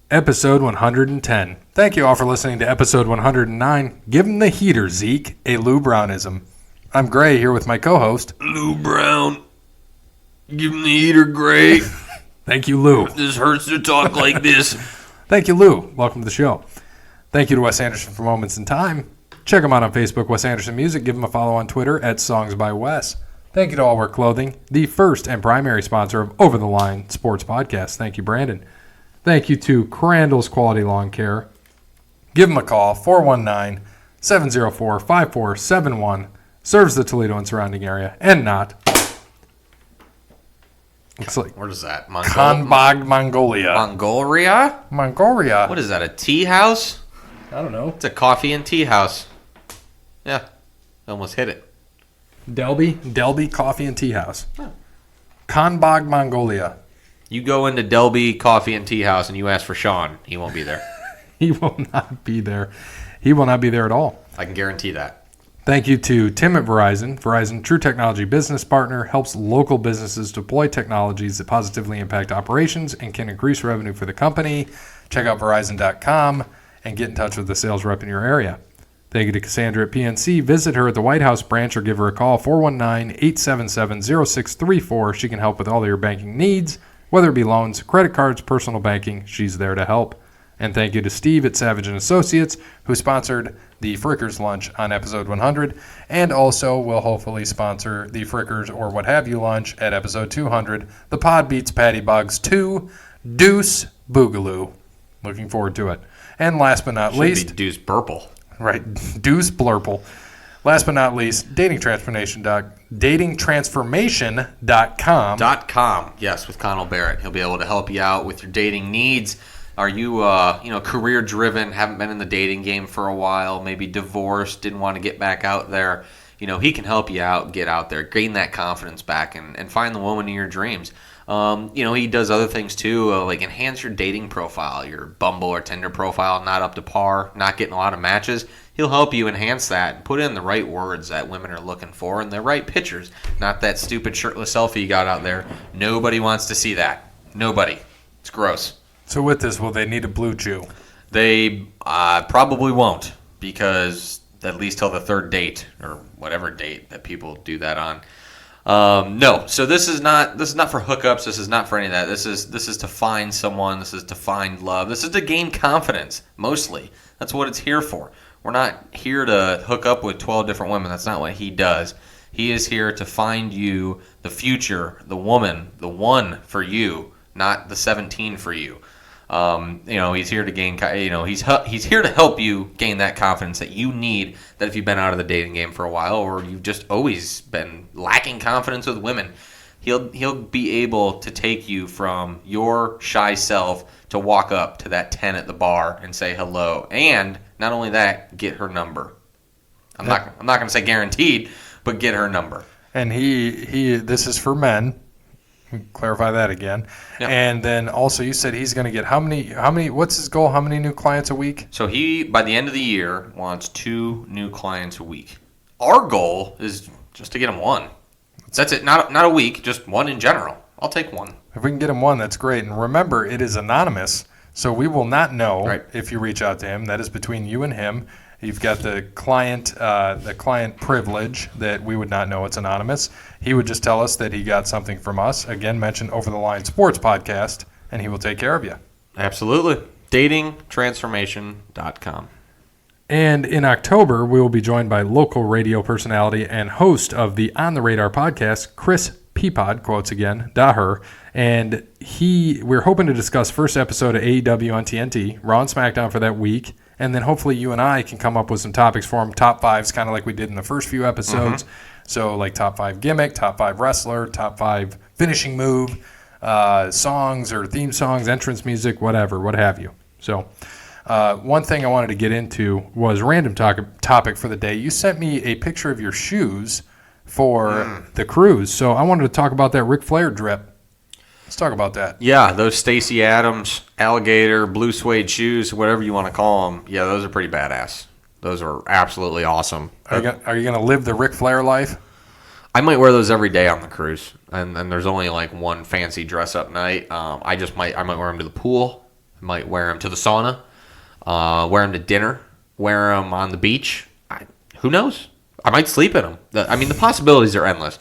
Episode 110. Thank you all for listening to episode 109. Give him the heater, Zeke, a Lou Brownism. I'm Gray here with my co-host, Lou Brown. Give him the heater, Gray. Thank you, Lou. This hurts to talk like this. Thank you, Lou. Welcome to the show. Thank you to Wes Anderson for Moments in Time. Check him out on Facebook, Wes Anderson Music. Give him a follow on Twitter at Songs by Wes. Thank you to All Work Clothing, the first and primary sponsor of Over the Line Sports Podcast. Thank you, Brandon. Thank you to Crandall's Quality Lawn Care. Give them a call, 419-704-5471. Serves the Toledo and surrounding area, and not. Looks like What is that? Kanbog, Mongolia. Mongolia. What is that, a tea house? I don't know. It's a coffee and tea house. Yeah, almost hit it. Delby Coffee and Tea House. Oh. Kanbog, Mongolia. You go into Delby Coffee and Tea House and you ask for Sean. He won't be there. He will not be there. He will not be there at all. I can guarantee that. Thank you to Tim at Verizon. Verizon, true technology business partner, helps local businesses deploy technologies that positively impact operations and can increase revenue for the company. Check out Verizon.com and get in touch with the sales rep in your area. Thank you to Cassandra at PNC. Visit her at the White House branch or give her a call, 419-877-0634. She can help with all of your banking needs, whether it be loans, credit cards, personal banking. She's there to help. And thank you to Steve at Savage & Associates, who sponsored the Frickers lunch on episode 100, and also will hopefully sponsor the Frickers or what have you lunch at episode 200. The Pod Beats Patty Bugs 2, Deuce Boogaloo. Looking forward to it. And last but not least, Should be Deuce Burple. Right, Deuce Blurple. Last but not least, datingtransformation.com. .com. Yes, with Connell Barrett. He'll be able to help you out with your dating needs. Are you, career driven, haven't been in the dating game for a while, maybe divorced, didn't want to get back out there? He can help you out, get out there, gain that confidence back, and find the woman of your dreams. He does other things too, like enhance your dating profile, your Bumble or Tinder profile, not up to par, not getting a lot of matches. He'll help you enhance that and put in the right words that women are looking for and the right pictures, not that stupid shirtless selfie you got out there. Nobody wants to see that. Nobody. It's gross. So with this, will they need a blue chew? They probably won't, because at least till the third date or whatever date that people do that on. No, so this is not for hookups. This is not for any of that. This is to find someone. This is to find love. This is to gain confidence. Mostly, that's what it's here for. We're not here to hook up with 12 different women. That's not what he does. He is here to find you the future, the woman, the one for you, not the 17 for you. He's here to gain. He's here to help you gain that confidence that you need. That if you've been out of the dating game for a while, or you've just always been lacking confidence with women, he'll be able to take you from your shy self to walk up to that 10 at the bar and say hello. And not only that, get her number. I'm not going to say guaranteed, but get her number. And he this is for men. Clarify that again. Yep. And then also you said he's going to get how many, what's his goal? How many new clients a week? So he, by the end of the year, wants 2 new clients a week. Our goal is just to get him 1. That's it. Not a week, just 1 in general. I'll take 1. If we can get him 1, that's great. And remember, it is anonymous, so we will not know if you reach out to him. That is between you and him. You've got the client privilege that we would not know it's anonymous. He would just tell us that he got something from us. Again, mention Over the Line Sports Podcast, and he will take care of you. Absolutely. Datingtransformation.com. And in October, we will be joined by local radio personality and host of the On the Radar podcast, Chris Peapod, quotes again, Daher. And we're hoping to discuss first episode of AEW on TNT, Raw and SmackDown for that week. And then hopefully you and I can come up with some topics for him, top 5s, kind of like we did in the first few episodes. Mm-hmm. So like top 5 gimmick, top 5 wrestler, top 5 finishing move, songs or theme songs, entrance music, whatever, what have you. So one thing I wanted to get into was random topic for the day. You sent me a picture of your shoes for the cruise. So I wanted to talk about that Ric Flair drip. Let's talk about that. Yeah, those Stacey Adams alligator blue suede shoes, whatever you want to call them. Yeah, those are pretty badass. Those are absolutely awesome. Are you going to live the Ric Flair life? I might wear those every day on the cruise, and there's only like one fancy dress up night. I might wear them to the pool, I might wear them to the sauna, wear them to dinner, wear them on the beach. Who knows? I might sleep in them. The possibilities are endless.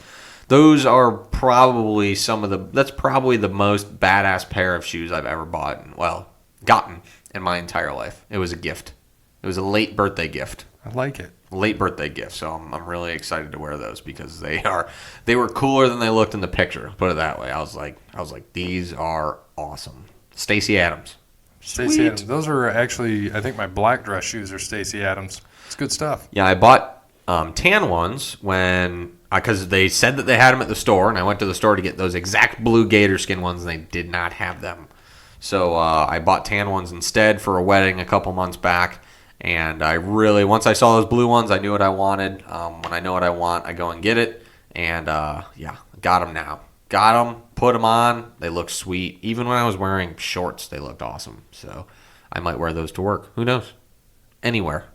Those are probably that's probably the most badass pair of shoes I've ever gotten in my entire life. It was a gift. It was a late birthday gift. I like it. Late birthday gift. So I'm really excited to wear those because they were cooler than they looked in the picture. Put it that way. I was like, these are awesome. Stacey Adams. Stacey Adams. Those are actually, I think my black dress shoes are Stacey Adams. It's good stuff. Yeah, I bought tan ones because they said that they had them at the store, and I went to the store to get those exact blue gator skin ones, and they did not have them. So I bought tan ones instead for a wedding a couple months back, and once I saw those blue ones, I knew what I wanted. When I know what I want, I go and get it, and got them now. Got them, put them on. They look sweet. Even when I was wearing shorts, they looked awesome. So I might wear those to work. Who knows? Anywhere.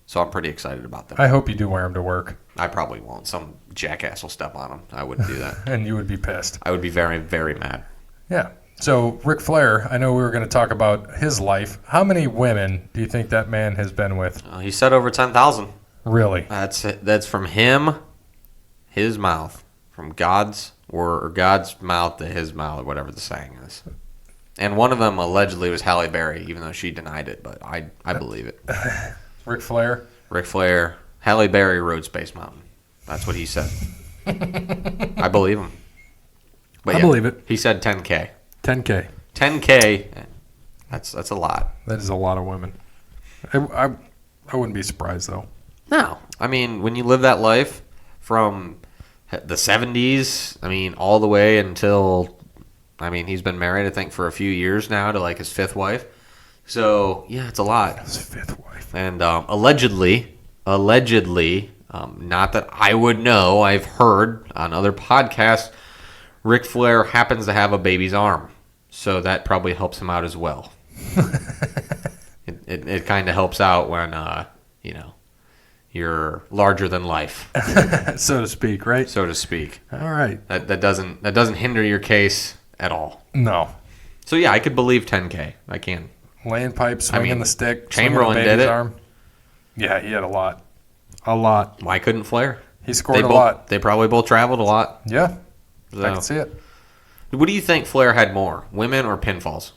So I'm pretty excited about them. I hope you do wear them to work. I probably won't. Some jackass will step on them. I wouldn't do that. And you would be pissed. I would be very, very mad. Yeah. So Ric Flair, I know we were going to talk about his life. How many women do you think that man has been with? He said over 10,000. Really? That's from him, his mouth, from God's word or God's mouth to his mouth, or whatever the saying is. And one of them allegedly was Halle Berry, even though she denied it. But I believe it. Ric Flair? Ric Flair, Halle Berry rode Space Mountain. That's what he said. I believe him. But I believe it. He said 10K. 10K. 10K. That's a lot. That is a lot of women. I wouldn't be surprised, though. No. I mean, when you live that life from the 70s, all the way until, he's been married, I think, for a few years now to, his fifth wife. So, yeah, it's a lot. His fifth wife. And allegedly, not that I would know, I've heard on other podcasts, Ric Flair happens to have a baby's arm. So that probably helps him out as well. It kind of helps out when, you're larger than life. So to speak, right? So to speak. All right. That doesn't hinder your case at all. No. So, yeah, I could believe 10K. I can. Laying pipe, swinging the stick. Chamberlain did it. Arm. Yeah, he had a lot. A lot. Why couldn't Flair? He scored a lot. They probably both traveled a lot. Yeah. So, I can see it. What do you think Flair had more, women or pinfalls?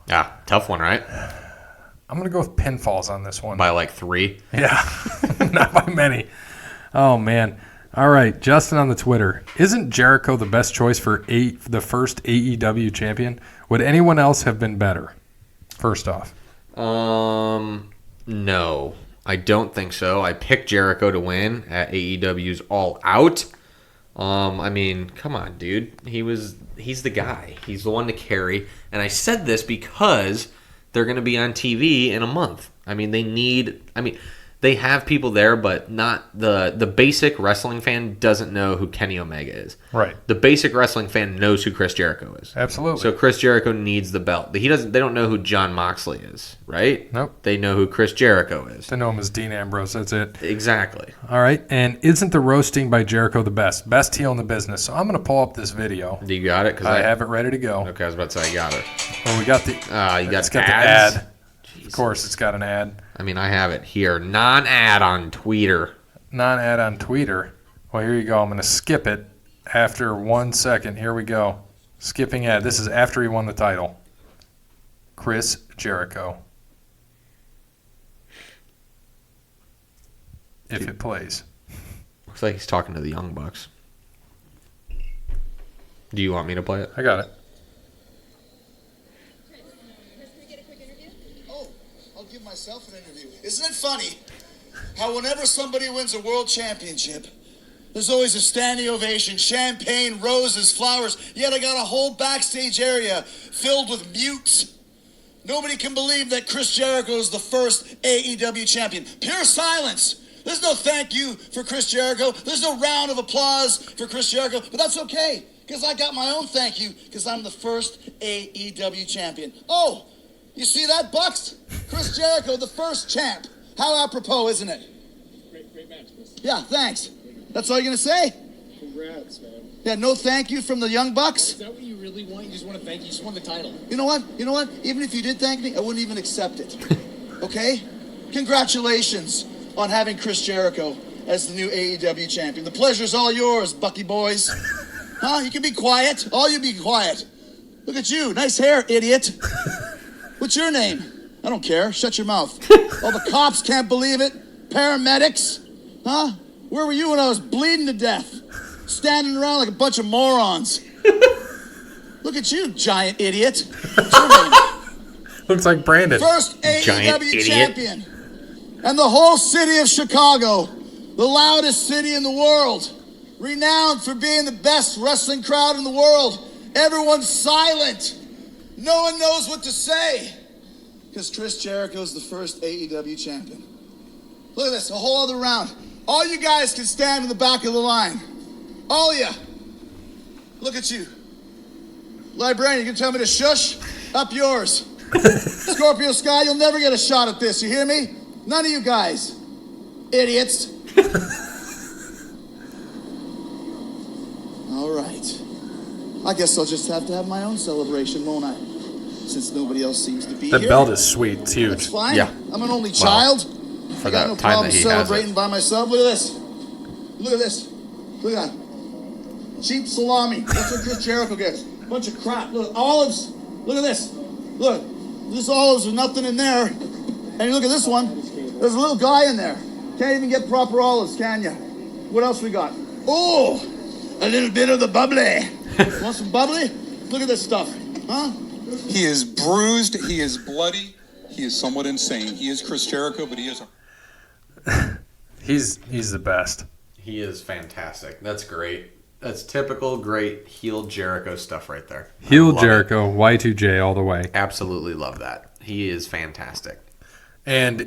Tough one, right? I'm going to go with pinfalls on this one. By 3? Yeah. Not by many. Oh, man. All right, Justin on the Twitter. Isn't Jericho the best choice for the first AEW champion? Would anyone else have been better? First off. No. I don't think so. I picked Jericho to win at AEW's All Out. Come on, dude. He's the guy. He's the one to carry. And I said this because they're going to be on TV in a month. They have people there, but not the basic wrestling fan doesn't know who Kenny Omega is. Right. The basic wrestling fan knows who Chris Jericho is. Absolutely. So Chris Jericho needs the belt. They don't know who Jon Moxley is, right? Nope. They know who Chris Jericho is. They know him as Dean Ambrose. That's it. Exactly. All right. And isn't the roasting by Jericho the best? Best heel in the business. So I'm going to pull up this video. Do you got it? 'Cause I have it ready to go. Okay, I was about to say I got it. Well, we got the. It's got ads? the ad. Of course, it's got an ad. I have it here. Non-ad on Twitter. Non-ad on Twitter. Well, here you go. I'm going to skip it after 1 second. Here we go. Skipping ad. This is after he won the title. Chris Jericho. If it plays. Looks like he's talking to the Young Bucks. Do you want me to play it? I got it. Give myself an interview. Isn't it funny how whenever somebody wins a world championship, there's always a standing ovation, champagne, roses, flowers, yet I got a whole backstage area filled with mutes. Nobody can believe that Chris Jericho is the first AEW champion. Pure silence. There's no thank you for Chris Jericho. There's no round of applause for Chris Jericho, but that's okay because I got my own thank you because I'm the first AEW champion. Oh, you see that, Bucks? Chris Jericho, the first champ. How apropos, isn't it? Great match, Chris. Yeah, thanks. That's all you're going to say? Congrats, man. Yeah, no thank you from the Young Bucks? Is that what you really want? You just want to thank you? You just want the title? You know what? Even if you did thank me, I wouldn't even accept it. Okay? Congratulations on having Chris Jericho as the new AEW champion. The pleasure's all yours, Bucky boys. Huh? You can be quiet. All you be quiet. Look at you. Nice hair, idiot. What's your name? I don't care. Shut your mouth. All the cops can't believe it. Paramedics. Huh? Where were you when I was bleeding to death? Standing around like a bunch of morons. Look at you, giant idiot. What's your name? Looks like Brandon. First Giant AEW idiot. champion. And the whole city of Chicago, the loudest city in the world, renowned for being the best wrestling crowd in the world. Everyone's silent. No one knows what to say. Because Chris Jericho's the first AEW champion. Look at this, a whole other round. All you guys can stand in the back of the line. All of you. Look at you. Librarian, you can tell me to shush? Up yours. Scorpio Sky, you'll never get a shot at this, you hear me? None of you guys. Idiots. All right. I guess I'll just have to have my own celebration, won't I? Since nobody else seems to be The here. belt is sweet. It's huge. That's fine. Yeah. I'm an only child. For I got that no time problem that he has celebrating it. by myself. Look at this. Look at this. Look at that. Cheap salami. That's what Chris Jericho gets. Bunch of crap. Look, olives. Look at this. Look. This olives, there's nothing in there. And you look at this one. There's a little guy in there. Can't even get proper olives, can you? What else we got? Oh, a little bit of the bubbly. Want some bubbly? Look at this stuff. Huh? He is bruised. He is bloody. He is somewhat insane. He is Chris Jericho, but he is He's the best. He is fantastic. That's great. That's typical great heel Jericho stuff right there. I Heel love Jericho, Y2J all the way. it. Absolutely love that. He is fantastic. And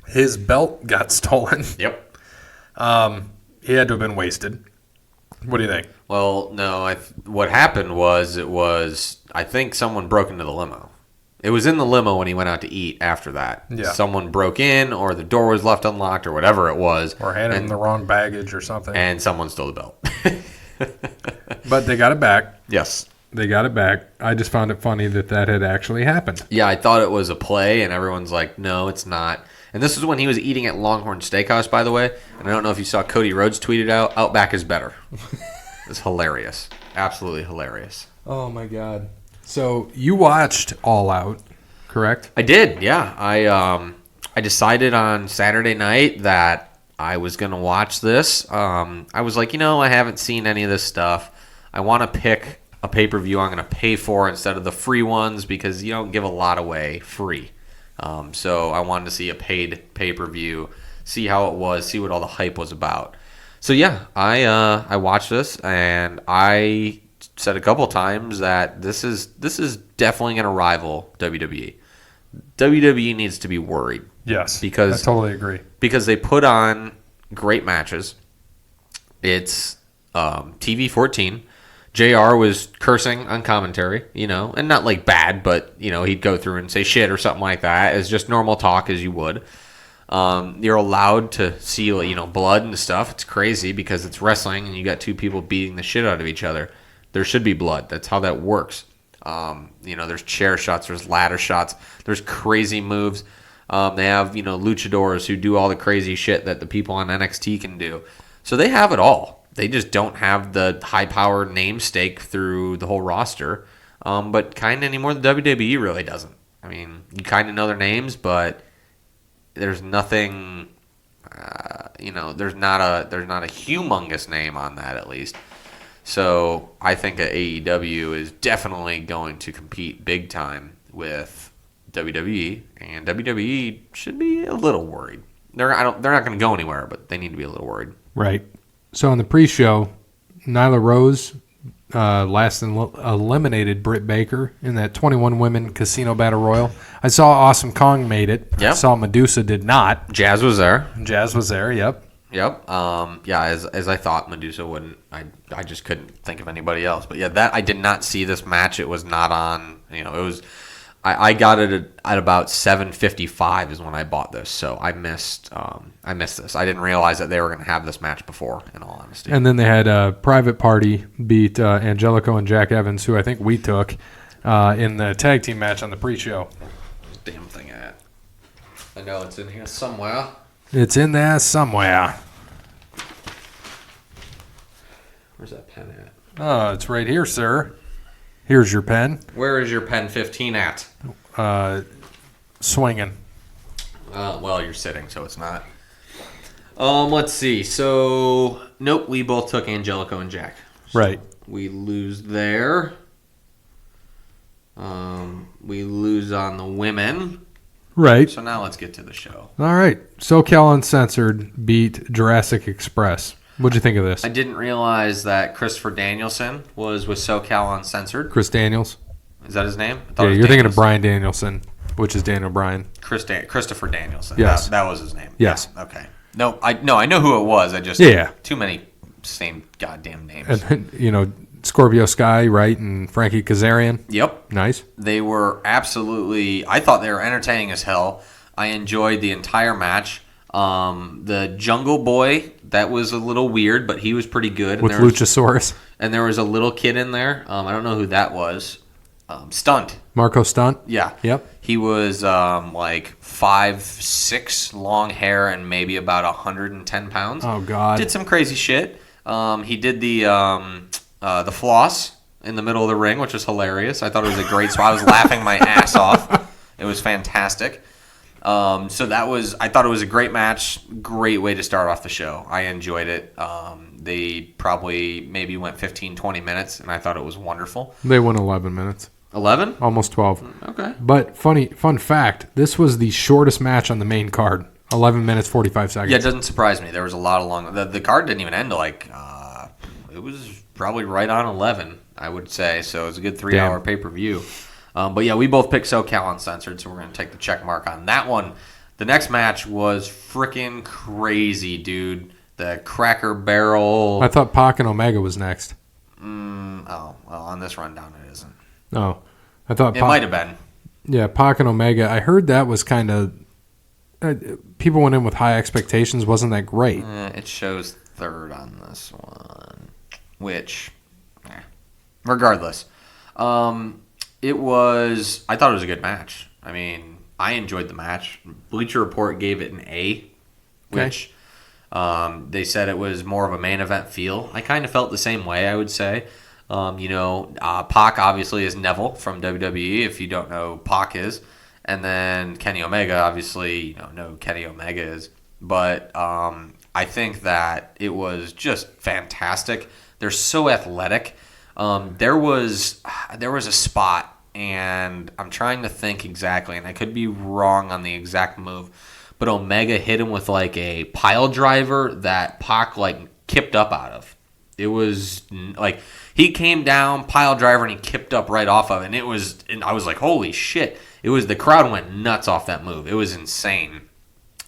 his belt got stolen. Yep. He had to have been wasted. What do you think? Well, no. What happened was I think someone broke into the limo. It was in the limo when he went out to eat after that. Yeah. Someone broke in, or the door was left unlocked, or whatever it was. Or handed him the wrong baggage or something. And someone stole the belt. But they got it back. Yes. They got it back. I just found it funny that had actually happened. Yeah, I thought it was a play, and everyone's like, no, it's not. And this is when he was eating at Longhorn Steakhouse, by the way. And I don't know if you saw Cody Rhodes tweeted out, Outback is better. It's hilarious. Absolutely hilarious. Oh, my God. So you watched All Out, correct? I did, yeah. I decided on Saturday night that I was going to watch this. I was like, I haven't seen any of this stuff. I want to pick a pay-per-view I'm going to pay for instead of the free ones because you don't give a lot away free. So I wanted to see a paid pay-per-view, see how it was, see what all the hype was about. So yeah, I watched this and I said a couple times that this is definitely going to rival WWE. WWE needs to be worried. Yes, because I totally agree. Because they put on great matches. It's TV 14. JR was cursing on commentary, and not like bad, but he'd go through and say shit or something like that. It's just normal talk as you would. You're allowed to see blood and stuff. It's crazy because it's wrestling and you got two people beating the shit out of each other. There should be blood. That's how that works. There's chair shots, there's ladder shots, there's crazy moves. They have, luchadors who do all the crazy shit that the people on NXT can do. So they have it all. They just don't have the high-power name stake through the whole roster. But kind of anymore, the WWE really doesn't. I mean, you kind of know their names, but there's nothing, there's not a humongous name on that at least. So I think that AEW is definitely going to compete big time with WWE, and WWE should be a little worried. They're not going to go anywhere, but they need to be a little worried. Right. So in the pre-show, Nyla Rose last eliminated Britt Baker in that 21 women casino battle royal. I saw Awesome Kong made it. Yep. I saw Medusa did not. Jazz was there. Jazz was there. Yep. Yep. As I thought Medusa wouldn't. I just couldn't think of anybody else. But yeah, that I did not see this match. It was not on. It was I got it at about 7:55 is when I bought this, so I missed this. I didn't realize that they were going to have this match before, in all honesty. And then they had Private Party beat Angelico and Jack Evans, who I think we took in the tag team match on the pre-show. Damn thing at. I know it's in here somewhere. It's in there somewhere. Where's that pen at? Oh, it's right here, sir. Here's your pen. Where is your pen 15 at? Swinging. Well, you're sitting, so it's not. Let's see. So, nope, we both took Angelico and Jack. So Right. we lose there. We lose on the women. Right. So now let's get to the show. All right. SoCal Uncensored beat Jurassic Express. What'd you think of this? I didn't realize that Christopher Danielson was with SoCal Uncensored. Chris Daniels. Is that his name? I thought Yeah, it was you're thinking of Danielson. Brian Danielson, which is Daniel Bryan. Christopher Danielson. Yes. That was his name. Yes. Yeah, okay. No, I know who it was. I just Yeah. too many same goddamn names. And then, Scorpio Sky, right, and Frankie Kazarian. Yep. Nice. They were absolutely. I thought they were entertaining as hell. I enjoyed the entire match. The Jungle Boy, that was a little weird, but he was pretty good. With Luchasaurus. And there was a little kid in there. I don't know who that was. Stunt. Marco Stunt. Yeah. Yep. He was like 5'6", long hair, and maybe about 110 pounds. Oh, God. Did some crazy shit. He did the floss in the middle of the ring, which was hilarious. I thought it was a great spot. I was laughing my ass off. It was fantastic. I thought it was a great match. Great way to start off the show. I enjoyed it. They probably maybe went 15, 20 minutes, and I thought it was wonderful. They went 11 minutes. 11? Almost 12. Okay. But fun fact, this was the shortest match on the main card. 11 minutes, 45 seconds. Yeah, it doesn't surprise me. There was a lot of long... The card didn't even end like... it was probably right on 11, I would say. So it was a good 3-hour pay-per-view. But yeah, we both picked SoCal Uncensored, so we're going to take the check mark on that one. The next match was freaking crazy, dude. The Cracker Barrel... I thought Pac and Omega was next. well, on this rundown it isn't. Oh. I thought It might have been. Yeah, Pac and Omega. I heard that was kind of... people went in with high expectations. Wasn't that great? It shows third on this one. Which... regardless. It was... I thought it was a good match. I mean, I enjoyed the match. Bleacher Report gave it an A, which they said it was more of a main event feel. I kind of felt the same way, I would say. Pac obviously is Neville from WWE, if you don't know Pac is. And then Kenny Omega, obviously, you know who Kenny Omega is. But I think that it was just fantastic. They're so athletic. There was a spot, and I'm trying to think exactly, and I could be wrong on the exact move, but Omega hit him with like a pile driver that Pac like kipped up out of. It was like he came down, pile driver, and he kipped up right off of it. And I was like, holy shit. The crowd went nuts off that move. It was insane.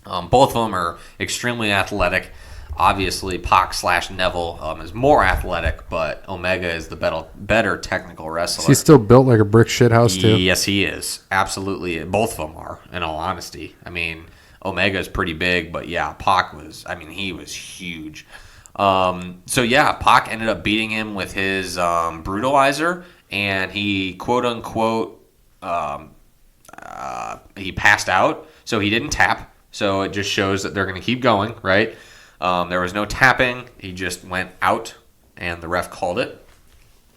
Both of them are extremely athletic. Obviously, Pac/Neville is more athletic, but Omega is the better technical wrestler. He's still built like a brick shithouse, too. Yes, he is. Absolutely. Both of them are, in all honesty. I mean, Omega is pretty big, but yeah, Pac was, he was huge. Pac ended up beating him with his brutalizer, and he, quote-unquote, he passed out, so he didn't tap. So it just shows that they're going to keep going, right? There was no tapping. He just went out, and the ref called it.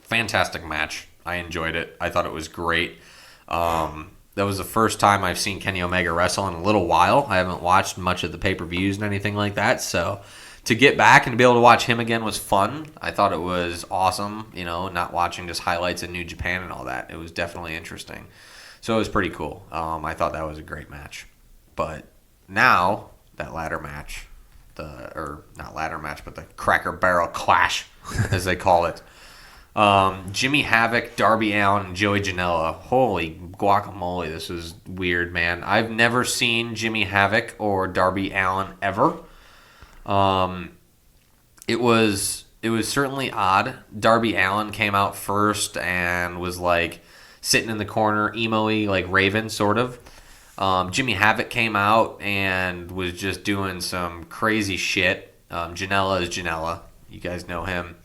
Fantastic match. I enjoyed it. I thought it was great. That was the first time I've seen Kenny Omega wrestle in a little while. I haven't watched much of the pay-per-views and anything like that, so to get back and to be able to watch him again was fun. I thought it was awesome, not watching just highlights in New Japan and all that. It was definitely interesting. So it was pretty cool. I thought that was a great match. But now, that ladder match, not ladder match, but the Cracker Barrel Clash, as they call it. Jimmy Havoc, Darby Allin, and Joey Janela. Holy guacamole, this is weird, man. I've never seen Jimmy Havoc or Darby Allin ever. It was certainly odd. Darby Allin came out first and was like sitting in the corner, emo-y, like Raven, sort of. Jimmy Havoc came out and was just doing some crazy shit. Janela is Janela. You guys know him.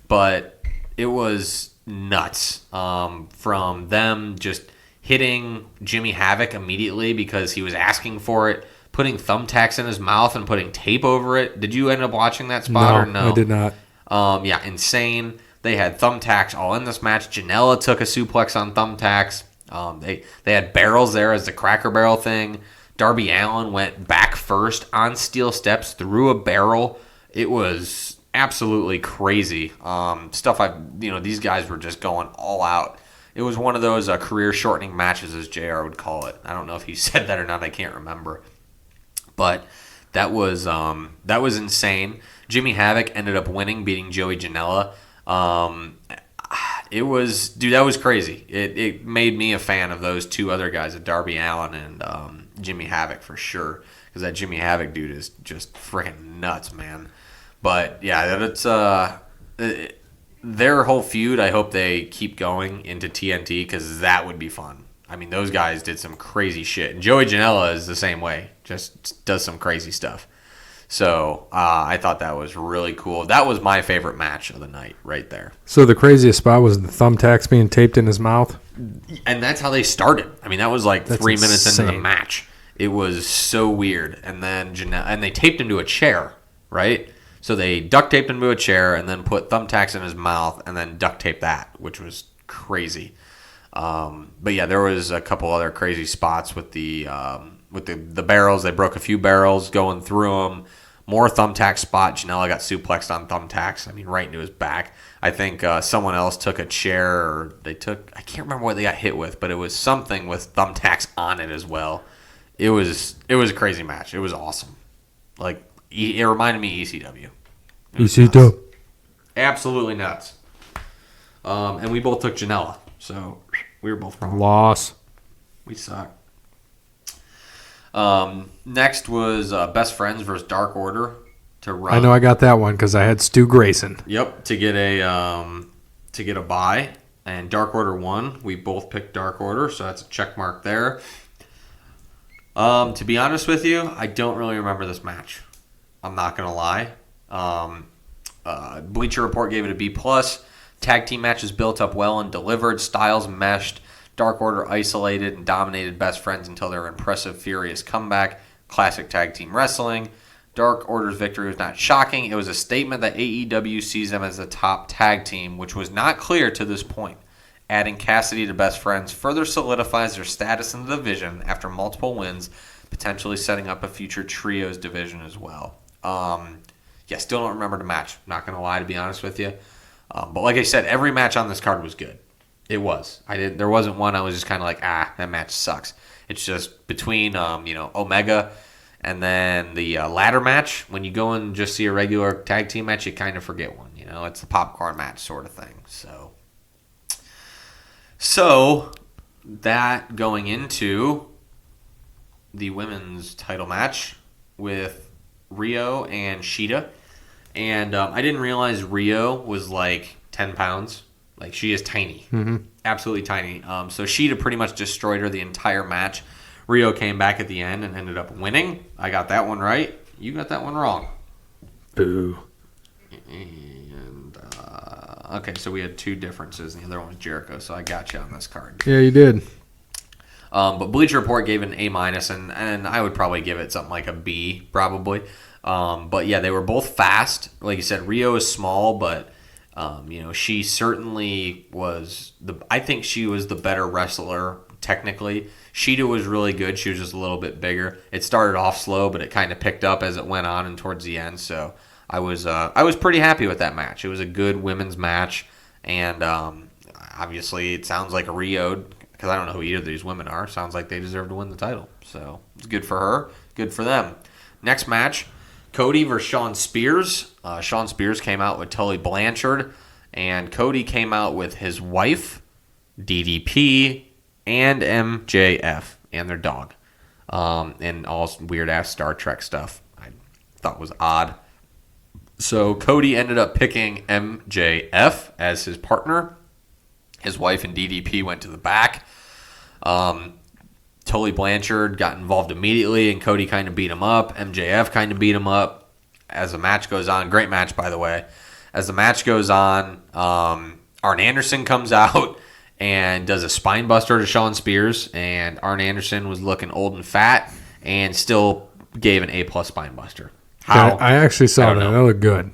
But it was nuts from them just hitting Jimmy Havoc immediately because he was asking for it, putting thumbtacks in his mouth and putting tape over it. Did you end up watching that spot or no? I did not. Yeah, insane. They had thumbtacks all in this match. Janela took a suplex on thumbtacks. They had barrels there as the Cracker Barrel thing. Darby Allin went back first on steel steps through a barrel. It was absolutely crazy. These guys were just going all out. It was one of those career-shortening matches, as JR would call it. I don't know if he said that or not. I can't remember. But that was insane. Jimmy Havoc ended up winning, beating Joey Janela. That was crazy. It made me a fan of those two other guys, Darby Allin and Jimmy Havoc for sure, because that Jimmy Havoc dude is just freaking nuts, man. But yeah, that's their whole feud. I hope they keep going into TNT because that would be fun. I mean, those guys did some crazy shit, and Joey Janela is the same way, just does some crazy stuff. So I thought that was really cool. That was my favorite match of the night right there. So the craziest spot was the thumbtacks being taped in his mouth? And that's how they started. I mean, that was like That's 3 minutes into the insane. match. It was so weird. And then they taped him to a chair, right? So they duct taped him to a chair and then put thumbtacks in his mouth and then duct taped that, which was crazy. But yeah, there was a couple other crazy spots with the barrels. They broke a few barrels going through them. More thumbtack spot. Janela got suplexed on thumbtacks. I mean, right into his back. I think someone else took a chair, or I can't remember what they got hit with, but it was something with thumbtacks on it as well. It was a crazy match. It was awesome. Like, it reminded me of ECW. ECW. Absolutely nuts. And we both took Janela, so we were both wrong. Loss. We suck. Next was Best Friends versus Dark Order to run. I know I got that one because I had Stu Grayson. Yep, to get a bye, and Dark Order won. We both picked Dark Order, so that's a check mark there. To be honest with you, I don't really remember this match. I'm not gonna lie. Bleacher Report gave it a B+. Tag team matches built up well and delivered. Styles meshed. Dark Order isolated and dominated Best Friends until their impressive, furious comeback. Classic tag team wrestling. Dark Order's victory was not shocking. It was a statement that AEW sees them as a top tag team, which was not clear to this point. Adding Cassidy to Best Friends further solidifies their status in the division after multiple wins, potentially setting up a future trios division as well. Still don't remember the match. Not going to lie, to be honest with you. But like I said, every match on this card was good. It was. There wasn't one I was just kind of like, that match sucks. It's just between, Omega and then the ladder match. When you go and just see a regular tag team match, you kind of forget one. It's the popcorn match sort of thing. So that going into the women's title match with Rio and Shida. And I didn't realize Rio was like 10 pounds. Like, she is tiny. Mm-hmm. Absolutely tiny. So Shida pretty much destroyed her the entire match. Rio came back at the end and ended up winning. I got that one right. You got that one wrong. Boo. And, okay, so we had two differences. And the other one was Jericho, so I got you on this card. Yeah, you did. But Bleacher Report gave it an A-, and I would probably give it something like a B, probably. But, yeah, they were both fast. Like you said, Rio is small, but... she certainly was I think she was the better wrestler technically. Shida was really good. She was just a little bit bigger. It started off slow, but it kind of picked up as it went on and towards the end. So I was pretty happy with that match. It was a good women's match, and obviously it sounds like a Rio, because I don't know who either of these women are. Sounds like they deserve to win the title. So it's good for her, good for them. Next match. Cody versus Sean Spears. Sean Spears came out with Tully Blanchard, and Cody came out with his wife, DDP, and MJF, and their dog, and all weird-ass Star Trek stuff I thought was odd. So Cody ended up picking MJF as his partner, His wife and DDP went to the back. Tully Blanchard got involved immediately, and Cody kind of beat him up. MJF kind of beat him up. As the match goes on, great match, by the way. As the match goes on, Arn Anderson comes out and does a spine buster to Shawn Spears, and Arn Anderson was looking old and fat and still gave an A+ spine buster. How? I actually saw that. That looked good.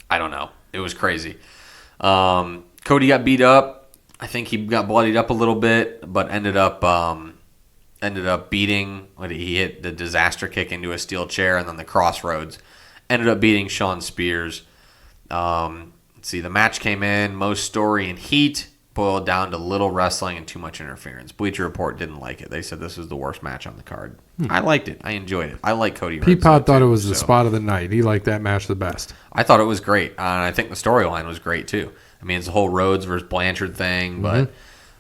I don't know. It was crazy. Cody got beat up. I think he got bloodied up a little bit, but ended up beating. He hit the disaster kick into a steel chair, and then the crossroads. Ended up beating Shawn Spears. Let's see. The match came in. Most story and heat boiled down to little wrestling and too much interference. Bleacher Report didn't like it. They said this was the worst match on the card. I liked it. I enjoyed it. I like Cody Rhodes. Peapod thought it was the spot of the night. He liked that match the best. I thought it was great. And I think the storyline was great, too. I mean, it's the whole Rhodes versus Blanchard thing, but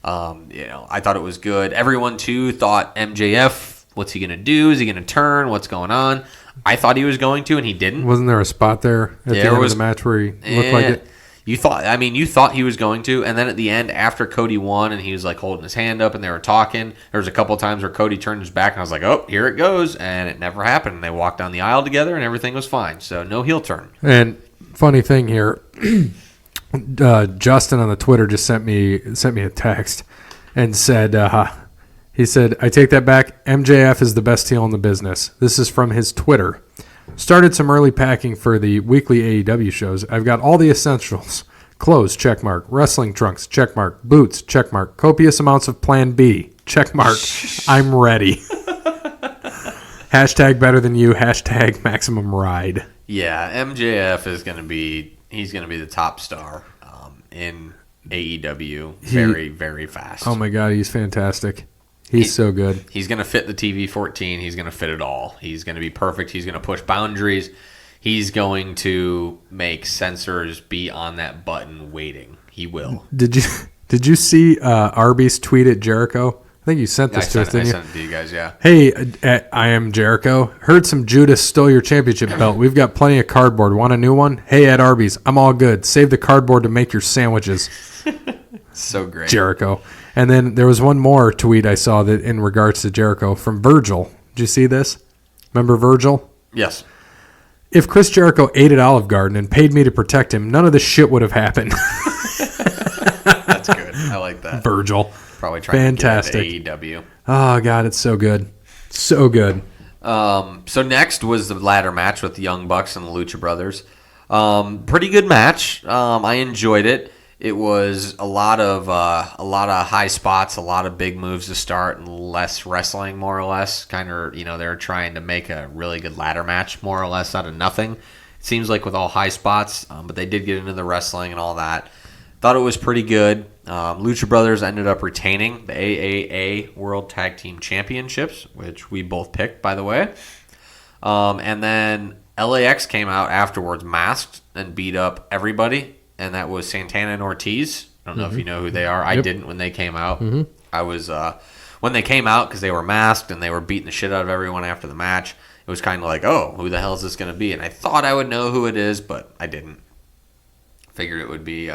I thought it was good. Everyone, too, thought MJF, what's he going to do? Is he going to turn? What's going on? I thought he was going to, and he didn't. Wasn't there a spot there at the end of the match where he looked like it? You thought he was going to, and then at the end, after Cody won, and he was like holding his hand up, and they were talking. There was a couple of times where Cody turned his back, and I was like, "Oh, here it goes," and it never happened. And they walked down the aisle together, and everything was fine. So no heel turn. And funny thing here, Justin on the Twitter just sent me a text and said, he said, "I take that back. MJF is the best heel in the business." This is from his Twitter. Started some early packing for the weekly AEW shows. I've got all the essentials. Clothes, checkmark. Wrestling trunks, checkmark. Boots, checkmark. Copious amounts of Plan B, checkmark. I'm ready. Hashtag better than you. Hashtag maximum ride. Yeah, MJF is going to be the top star in AEW very, very fast. Oh my God, he's fantastic. He's so good. He's going to fit the TV-14. He's going to fit it all. He's going to be perfect. He's going to push boundaries. He's going to make censors be on that button waiting. He will. Did you see Arby's tweet at Jericho? I think you sent this to us, didn't you? I sent it to you guys, yeah. Hey, I am Jericho. Heard some Judas stole your championship belt. We've got plenty of cardboard. Want a new one? Hey, at Arby's, I'm all good. Save the cardboard to make your sandwiches. So great. Jericho. And then there was one more tweet I saw that in regards to Jericho from Virgil. Did you see this? Remember Virgil? Yes. If Chris Jericho ate at Olive Garden and paid me to protect him, none of this shit would have happened. That's good. I like that. Virgil. Probably trying Fantastic. to get AEW. Oh, God, it's so good. So good. So next was the ladder match with the Young Bucks and the Lucha Brothers. Pretty good match. I enjoyed it. It was a lot of high spots, a lot of big moves to start, and less wrestling, more or less. Kind of, they were trying to make a really good ladder match, more or less, out of nothing. It seems like with all high spots, but they did get into the wrestling and all that. Thought it was pretty good. Lucha Brothers ended up retaining the AAA World Tag Team Championships, which we both picked, by the way. And then LAX came out afterwards, masked, and beat up everybody. And that was Santana and Ortiz. I don't know if you know who they are. I didn't when they came out. I was when they came out because they were masked and they were beating the shit out of everyone after the match. It was kind of like, oh, who the hell is this going to be? And I thought I would know who it is, but I didn't. Figured it would be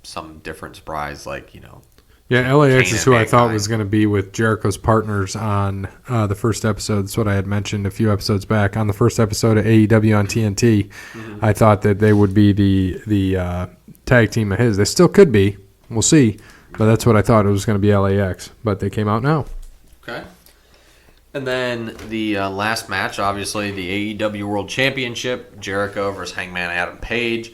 some different surprise, like Yeah, LAX Kane is who I thought Mankind. was going to be with Jericho's partners on the first episode. That's what I had mentioned a few episodes back. On the first episode of AEW on TNT, I thought that they would be the tag team of his. They still could be. We'll see. But that's what I thought it was going to be LAX. But they came out now. Okay. And then the last match, obviously, the AEW World Championship, Jericho versus Hangman Adam Page.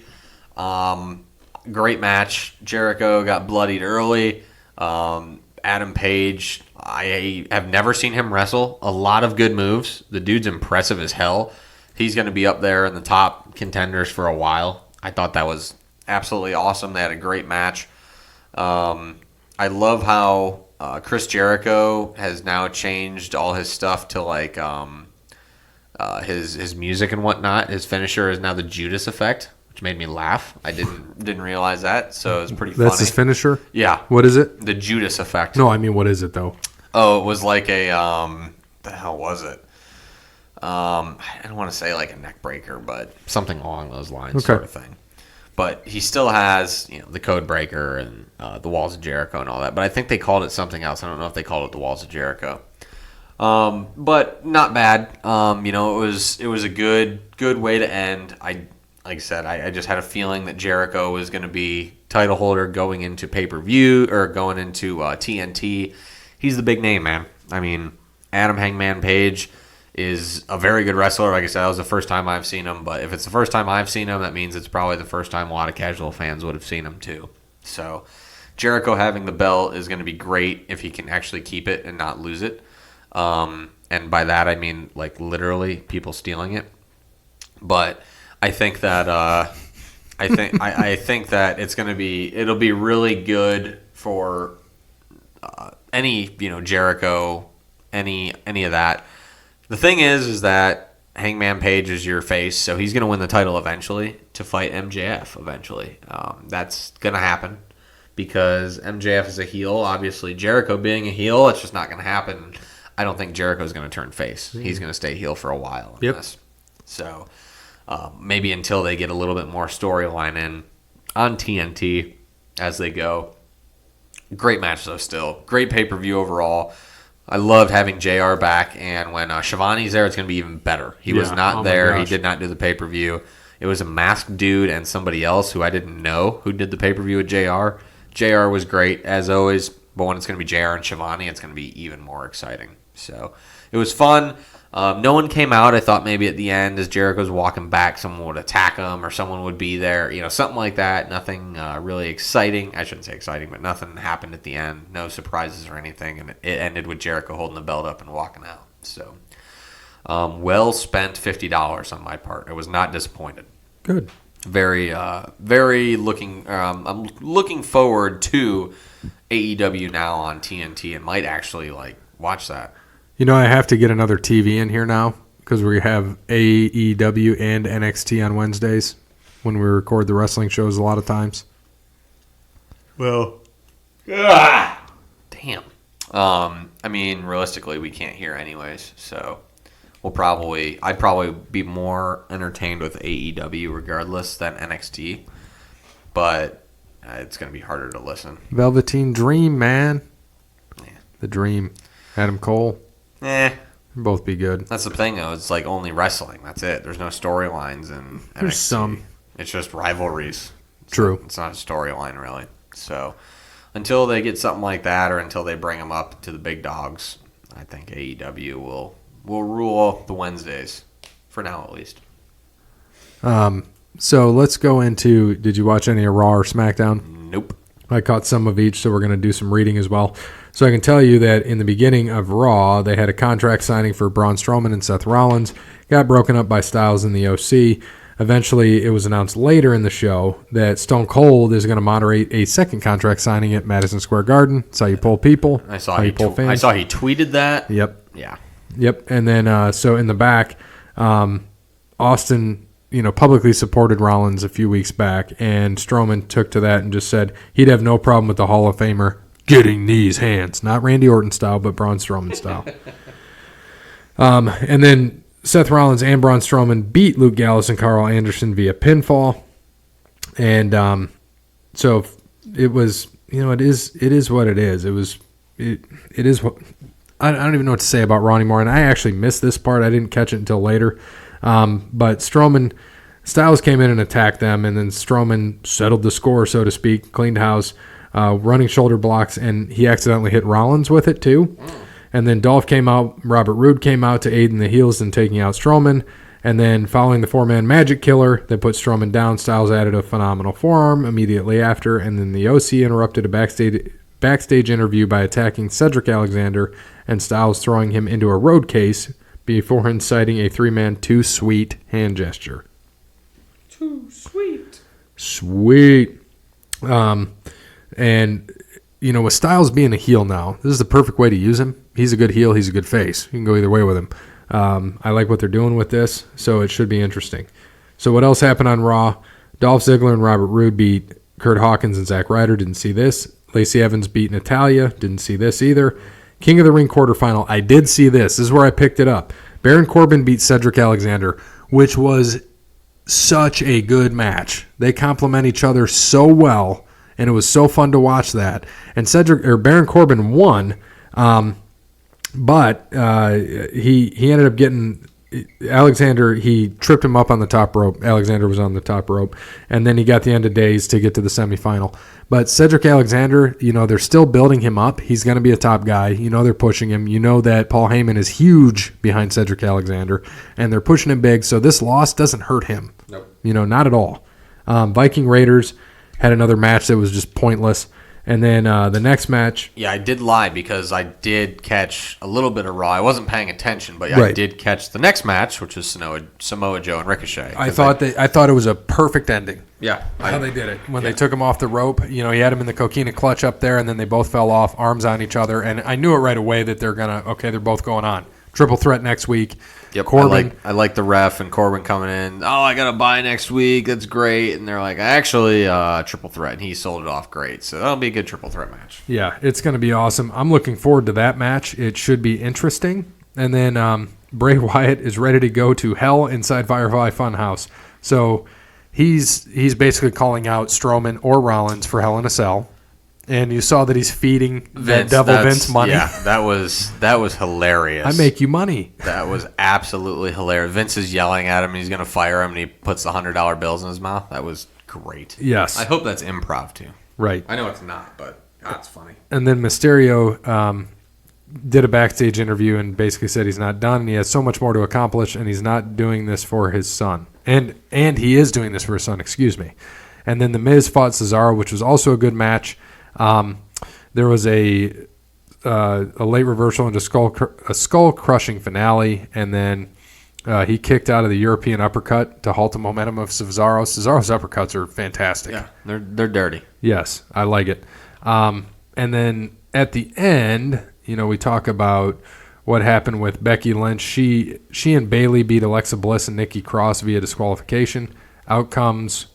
Great match. Jericho got bloodied early. Adam Page, I have never seen him wrestle. A lot of good moves. The dude's impressive as hell. He's going to be up there in the top contenders for a while. I thought that was absolutely awesome. They had a great match. I love how Chris Jericho has now changed all his stuff to like his music and whatnot. His finisher is now the Judas effect, which made me laugh. I didn't realize that, so it was pretty funny. That's his finisher? Yeah. What is it? The Judas effect. No, I mean, what is it, though? Oh, it was like a, the hell was it? I don't want to say like a neck breaker, but something along those lines, Okay. sort of thing. But he still has, the code breaker and the Walls of Jericho and all that. But I think they called it something else. I don't know if they called it the Walls of Jericho. But not bad. It was a good way to end. Like I said, I just had a feeling that Jericho was going to be title holder going into pay-per-view or going into TNT. He's the big name, man. I mean, Adam Hangman Page is a very good wrestler. Like I said, that was the first time I've seen him. But if it's the first time I've seen him, that means it's probably the first time a lot of casual fans would have seen him too. So Jericho having the belt is going to be great if he can actually keep it and not lose it. And by that I mean like literally people stealing it. But I think that I think that it'll be really good for any Jericho, any of that. The thing is that Hangman Page is your face, so he's going to win the title eventually to fight MJF eventually. That's going to happen because MJF is a heel. Obviously, Jericho being a heel, it's just not going to happen. I don't think Jericho's going to turn face. He's going to stay heel for a while. Yep. So maybe until they get a little bit more storyline in on TNT as they go. Great match, though, still. Great pay-per-view overall. I loved having JR back, and when Shivani's there, it's going to be even better. He was not there. He did not do the pay-per-view. It was a masked dude and somebody else who I didn't know who did the pay-per-view with JR. JR was great, as always, but when it's going to be JR and Shivani, it's going to be even more exciting. So it was fun. No one came out. I thought maybe at the end, as Jericho's walking back, someone would attack him or someone would be there, something like that. Nothing really exciting. I shouldn't say exciting, but nothing happened at the end. No surprises or anything, and it ended with Jericho holding the belt up and walking out. So, well spent $50 on my part. I was not disappointed. Good. Very looking. I'm looking forward to AEW now on TNT and might actually watch that. I have to get another TV in here now because we have AEW and NXT on Wednesdays when we record the wrestling shows a lot of times. Well, damn. I mean, realistically, we can't hear anyways, so I'd probably be more entertained with AEW regardless than NXT, but it's going to be harder to listen. Velveteen Dream, man. Yeah. The Dream. Adam Cole. Both be good. That's the thing, though. It's only wrestling. That's it. There's no storylines in NXT. There's some. It's just rivalries. True. It's not a storyline, really. So until they get something like that or until they bring them up to the big dogs, I think AEW will rule the Wednesdays, for now at least. So let's go into, did you watch any of Raw or SmackDown? Nope. I caught some of each, so we're going to do some reading as well. So I can tell you that in the beginning of Raw, they had a contract signing for Braun Strowman and Seth Rollins. Got broken up by Styles and the OC. Eventually, it was announced later in the show that Stone Cold is going to moderate a second contract signing at Madison Square Garden. That's how you pull people. I saw he tweeted that. Yep. Yeah. Yep. And then, so in the back, Austin, publicly supported Rollins a few weeks back, and Strowman took to that and just said he'd have no problem with the Hall of Famer getting these hands. Not Randy Orton style, but Braun Strowman style. And then Seth Rollins and Braun Strowman beat Luke Gallows and Carl Anderson via pinfall. And so it was, it is what it is. It is what I don't even know what to say about Raw anymore. And I actually missed this part. I didn't catch it until later. But Styles came in and attacked them, and then Strowman settled the score, so to speak, cleaned house, running shoulder blocks, and he accidentally hit Rollins with it too. And then Dolph came out, Robert Roode came out to aid in the heels in taking out Strowman. And then following the four-man Magic Killer that put Strowman down, Styles added a phenomenal forearm immediately after, and then the OC interrupted a backstage interview by attacking Cedric Alexander and Styles throwing him into a road case before inciting a three-man too sweet hand gesture. Too sweet. Sweet. And, with Styles being a heel now, this is the perfect way to use him. He's a good heel. He's a good face. You can go either way with him. I like what they're doing with this, so it should be interesting. So what else happened on Raw? Dolph Ziggler and Robert Roode beat Kurt Hawkins and Zack Ryder. Didn't see this. Lacey Evans beat Natalya. Didn't see this either. King of the Ring quarterfinal. I did see this. This is where I picked it up. Baron Corbin beat Cedric Alexander, which was such a good match. They complement each other so well, and it was so fun to watch that. And Baron Corbin won, but he ended up getting Alexander. He tripped him up on the top rope. Alexander was on the top rope, and then he got the end of days to get to the semifinal. But Cedric Alexander, they're still building him up. He's going to be a top guy. They're pushing him. That Paul Heyman is huge behind Cedric Alexander, and they're pushing him big. So this loss doesn't hurt him. Nope. Not at all. Viking Raiders had another match that was just pointless. And then the next match. Yeah, I did lie because I did catch a little bit of Raw. I wasn't paying attention, but Right. I did catch the next match, which was Samoa Joe and Ricochet. I thought it was a perfect ending. Yeah. How they did it. When they took him off the rope, he had him in the coquina clutch up there, and then they both fell off, arms on each other. And I knew it right away that they're both going on. Triple threat next week. Yep, Corbin. I like the ref and Corbin coming in. Oh, I got to buy next week. That's great. And they're like, actually, triple threat. And he sold it off great. So that'll be a good triple threat match. Yeah, it's going to be awesome. I'm looking forward to that match. It should be interesting. And then Bray Wyatt is ready to go to hell inside Firefly Funhouse. So he's basically calling out Strowman or Rollins for Hell in a Cell. And you saw that he's feeding that devil Vince money. Yeah, that was hilarious. I make you money. That was absolutely hilarious. Vince is yelling at him, and he's going to fire him, and he puts the $100 bills in his mouth. That was great. Yes. I hope that's improv, too. Right. I know it's not, but that's funny. And then Mysterio did a backstage interview and basically said he's not done, and he has so much more to accomplish, and he's not doing this for his son. And he is doing this for his son, excuse me. And then The Miz fought Cesaro, which was also a good match. There was a late reversal into a skull-crushing finale, and then he kicked out of the European uppercut to halt the momentum of Cesaro. Cesaro's uppercuts are fantastic. Yeah, they're dirty. Yes, I like it. And then at the end, we talk about what happened with Becky Lynch. She and Bayley beat Alexa Bliss and Nikki Cross via disqualification. Out comes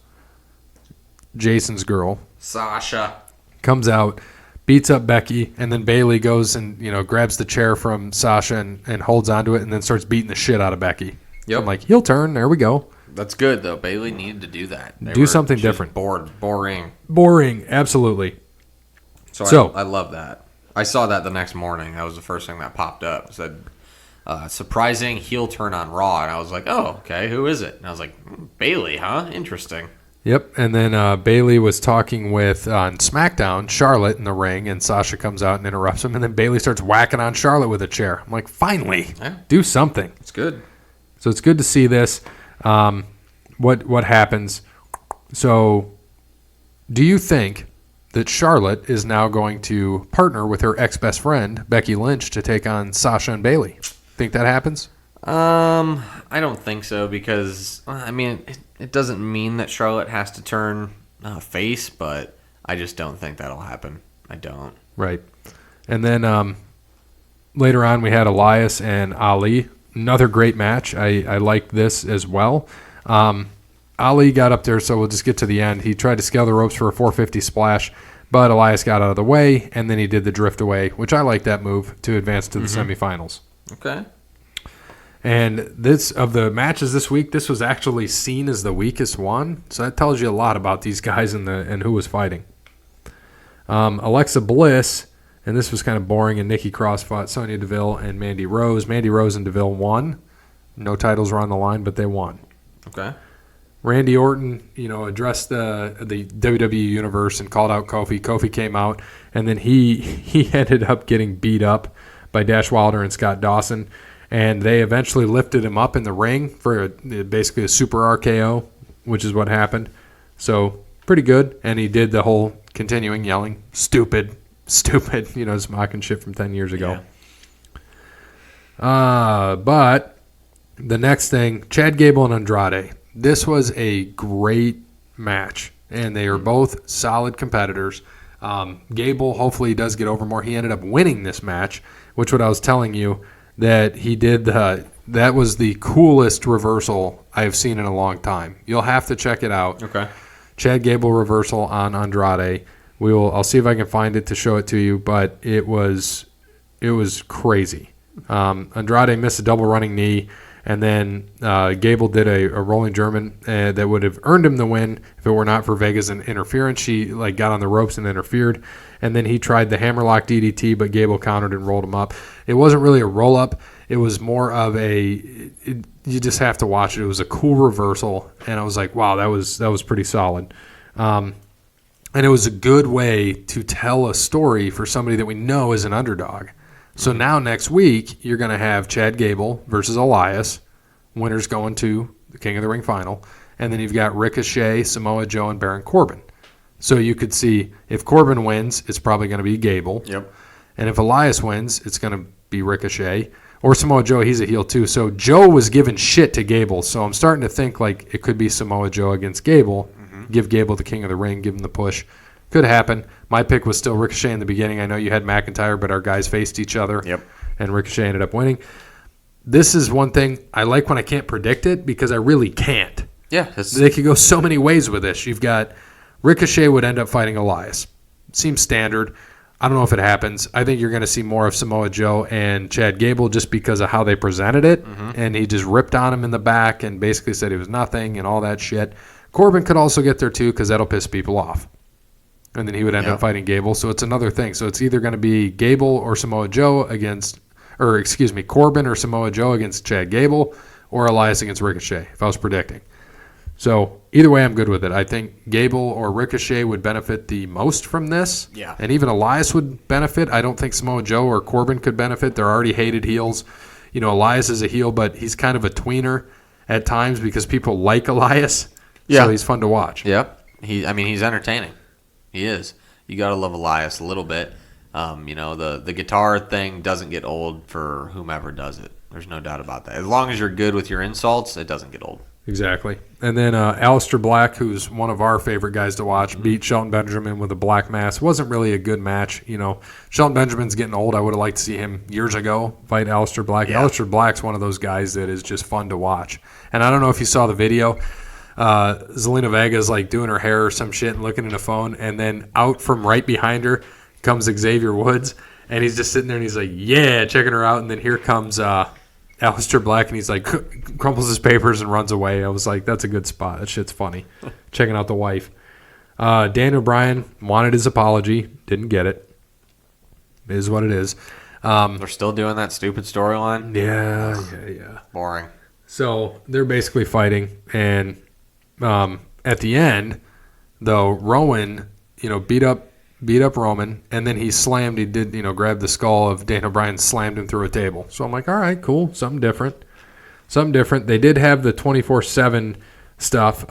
Jason's girl. Sasha. Comes out, beats up Becky, and then Bayley goes and grabs the chair from Sasha and holds onto it, and then starts beating the shit out of Becky. Yep. I'm like, heel turn. There we go. That's good though. Bayley needed to do that. Do something different. Boring. Absolutely. So I love that. I saw that the next morning. That was the first thing that popped up. It said surprising heel turn on Raw, and I was like, oh, okay, who is it? And I was like, Bayley, huh? Interesting. Yep, and then Bayley was talking with, on SmackDown, Charlotte in the ring, and Sasha comes out and interrupts him, and then Bayley starts whacking on Charlotte with a chair. I'm like, finally, do something. It's good. So it's good to see this. What happens? So do you think that Charlotte is now going to partner with her ex-best friend, Becky Lynch, to take on Sasha and Bayley? Think that happens? I don't think so because, it doesn't mean that Charlotte has to turn face, but I just don't think that'll happen. I don't. Right. And then later on we had Elias and Ali. Another great match. I liked this as well. Ali got up there, so we'll just get to the end. He tried to scale the ropes for a 450 splash, but Elias got out of the way, and then he did the drift away, which I like that move to advance to the semifinals. Okay. And this of the matches this week, this was actually seen as the weakest one. So that tells you a lot about these guys and who was fighting. Alexa Bliss, and this was kind of boring, and Nikki Cross fought Sonya Deville and Mandy Rose. Mandy Rose and Deville won. No titles were on the line, but they won. Okay. Randy Orton, addressed the WWE Universe and called out Kofi. Kofi came out, and then he ended up getting beat up by Dash Wilder and Scott Dawson. And they eventually lifted him up in the ring for basically a super RKO, which is what happened. So pretty good. And he did the whole continuing yelling, stupid, just mocking shit from 10 years ago. Yeah. But the next thing, Chad Gable and Andrade. This was a great match, and they are both solid competitors. Gable, hopefully he does get over more. He ended up winning this match, which what I was telling you, that he did that was the coolest reversal I have seen in a long time. You'll have to check it out. Okay. Chad Gable reversal on Andrade. I'll see if I can find it to show it to you, but it was crazy. Andrade missed a double running knee, And then Gable did a rolling German that would have earned him the win if it were not for Vega's interference. She got on the ropes and interfered. And then he tried the hammerlock DDT, but Gable countered and rolled him up. It wasn't really a roll-up. It was more of you just have to watch it. It was a cool reversal. And I was like, wow, that was pretty solid. And it was a good way to tell a story for somebody that we know is an underdog. So now next week, you're going to have Chad Gable versus Elias. Winners going to the King of the Ring final. And then you've got Ricochet, Samoa Joe, and Baron Corbin. So you could see if Corbin wins, it's probably going to be Gable. Yep. And if Elias wins, it's going to be Ricochet. Or Samoa Joe, he's a heel too. So Joe was giving shit to Gable. So I'm starting to think like it could be Samoa Joe against Gable. Give Gable the King of the Ring, give him the push. Could happen. My pick was still Ricochet in the beginning. I know you had McIntyre, but our guys faced each other. Yep. And Ricochet ended up winning. This is one thing I like when I can't predict it because I really can't. Yeah. They could go so many ways with this. You've got Ricochet would end up fighting Elias. Seems standard. I don't know if it happens. I think you're going to see more of Samoa Joe and Chad Gable just because of how they presented it. And he just ripped on him in the back and basically said he was nothing and all that shit. Corbin could also get there too because that'll piss people off. And then he would end up fighting Gable. So it's another thing. So it's either going to be Gable or Samoa Joe Corbin or Samoa Joe against Chad Gable or Elias against Ricochet, if I was predicting. So either way, I'm good with it. I think Gable or Ricochet would benefit the most from this. Yeah. And even Elias would benefit. I don't think Samoa Joe or Corbin could benefit. They're already hated heels. Elias is a heel, but he's kind of a tweener at times because people like Elias. Yeah. So he's fun to watch. Yep. He's entertaining. He is. You got to love Elias a little bit. The guitar thing doesn't get old for whomever does it. There's no doubt about that. As long as you're good with your insults, it doesn't get old. Exactly. And then Aleister Black, who's one of our favorite guys to watch, beat Shelton Benjamin with a black mass. Wasn't really a good match. Shelton Benjamin's getting old. I would have liked to see him years ago fight Aleister Black. Yeah. Aleister Black's one of those guys that is just fun to watch. And I don't know if you saw the video. Zelina Vega's doing her hair or some shit and looking at a phone, and then out from right behind her comes Xavier Woods, and he's just sitting there and he's like, yeah, checking her out, and then here comes Aleister Black, and he's like, crumples his papers and runs away. I was like, that's a good spot. That shit's funny. Checking out the wife. Daniel Bryan wanted his apology, didn't get it. It is what it is. They're still doing that stupid storyline? Yeah. Boring. So they're basically fighting, and at the end, though, Rowan, beat up Roman, and then he did, grab the skull of Daniel Bryan, slammed him through a table. So I'm like, all right, cool, something different. They did have the 24/7 stuff.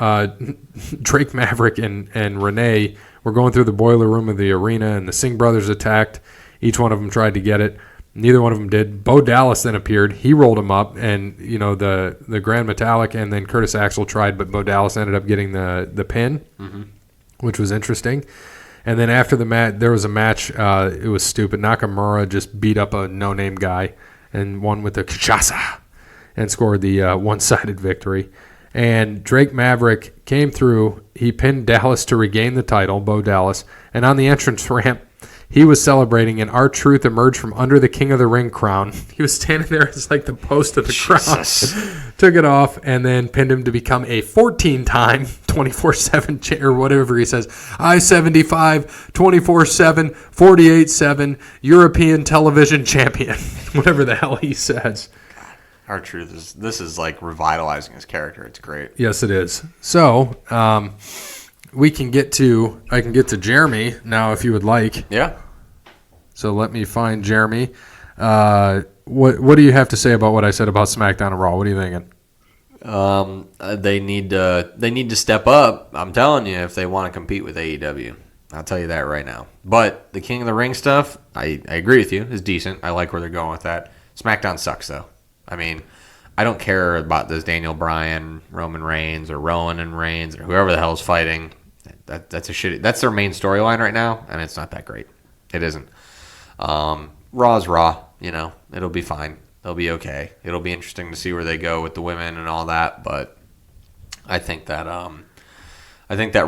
Drake Maverick and Renee were going through the boiler room of the arena, and the Singh brothers attacked. Each one of them tried to get it. Neither one of them did. Bo Dallas then appeared. He rolled him up, and the Grand Metallic, and then Curtis Axel tried, but Bo Dallas ended up getting the pin, which was interesting. And then after the match, there was a match. It was stupid. Nakamura just beat up a no-name guy and won with a Kinshasa and scored the one-sided victory. And Drake Maverick came through. He pinned Dallas to regain the title, Bo Dallas, and on the entrance ramp, he was celebrating, and R-Truth emerged from under the King of the Ring crown. He was standing there as the post of the crown. Took it off and then pinned him to become a 14-time 24/7 or whatever he says. I-75, 24/7, 48/7 European television champion. Whatever the hell he says. R-Truth this is revitalizing his character. It's great. Yes, it is. So, I can get to Jeremy now if you would like. Yeah. So let me find Jeremy. What do you have to say about what I said about SmackDown and Raw? What are you thinking? They need to step up. I'm telling you, if they want to compete with AEW, I'll tell you that right now. But the King of the Ring stuff, I agree with you, is decent. I like where they're going with that. SmackDown sucks though. I don't care about this Daniel Bryan, Roman Reigns, or Rowan and Reigns, or whoever the hell is fighting. That's their main storyline right now, and it's not that great. It isn't. Raw's Raw. It'll be fine. They'll be okay. It'll be interesting to see where they go with the women and all that. But I think that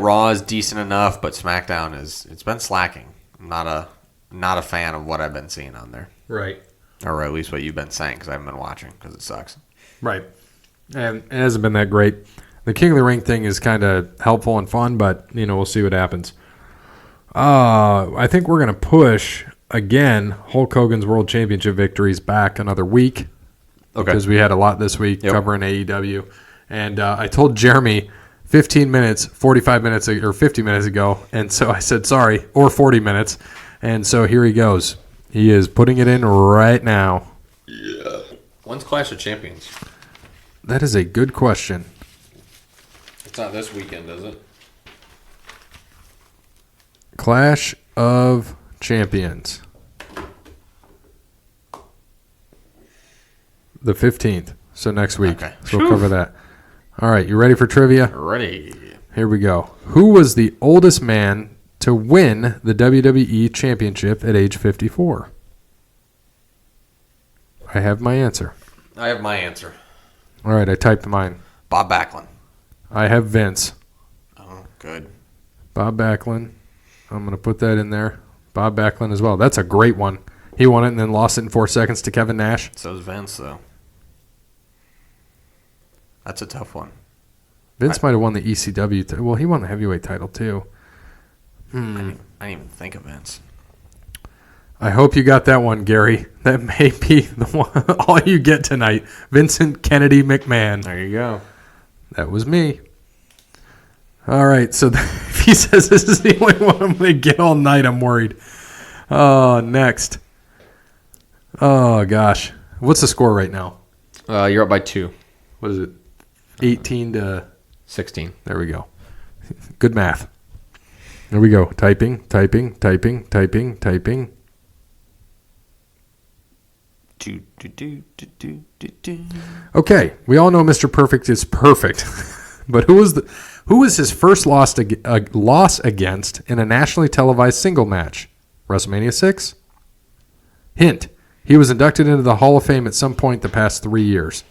Raw is decent enough, but SmackDown it's been slacking. I'm not a fan of what I've been seeing on there. Right. Or at least what you've been saying, because I haven't been watching because it sucks. Right. And it hasn't been that great. The King of the Ring thing is kind of helpful and fun, but, we'll see what happens. I think we're going to push, again, Hulk Hogan's World Championship victories back another week. Okay. Because we had a lot this week covering AEW. And I told Jeremy 15 minutes, 45 minutes, or 50 minutes ago. And so I said, sorry, or 40 minutes. And so here he goes. He is putting it in right now. Yeah. When's Clash of Champions? That is a good question. It's not this weekend, is it? Clash of Champions. The 15th. So next week. Okay. So we'll cover that. All right. You ready for trivia? Ready. Here we go. Who was the oldest man to win the WWE Championship at age 54? I have my answer. I have my answer. All right. I typed mine. Bob Backlund. I have Vince. Oh, good. Bob Backlund. I'm going to put that in there. Bob Backlund as well. That's a great one. He won it and then lost it in 4 seconds to Kevin Nash. So's Vince, though. That's a tough one. Vince might have won the ECW. Well, he won the heavyweight title, too. I didn't even think of Vince. I hope you got that one, Gary. That may be the one, all you get tonight. Vincent Kennedy McMahon. There you go. That was me. All right, so if he says this is the only one I'm going to get all night, I'm worried. Next. Oh, gosh. What's the score right now? You're up by 2. What is it? 18 to 16. There we go. Good math. There we go. Typing. Okay, we all know Mr. Perfect is perfect. But who was his first loss against in a nationally televised single match? WrestleMania 6? Hint, he was inducted into the Hall of Fame at some point the past 3 years.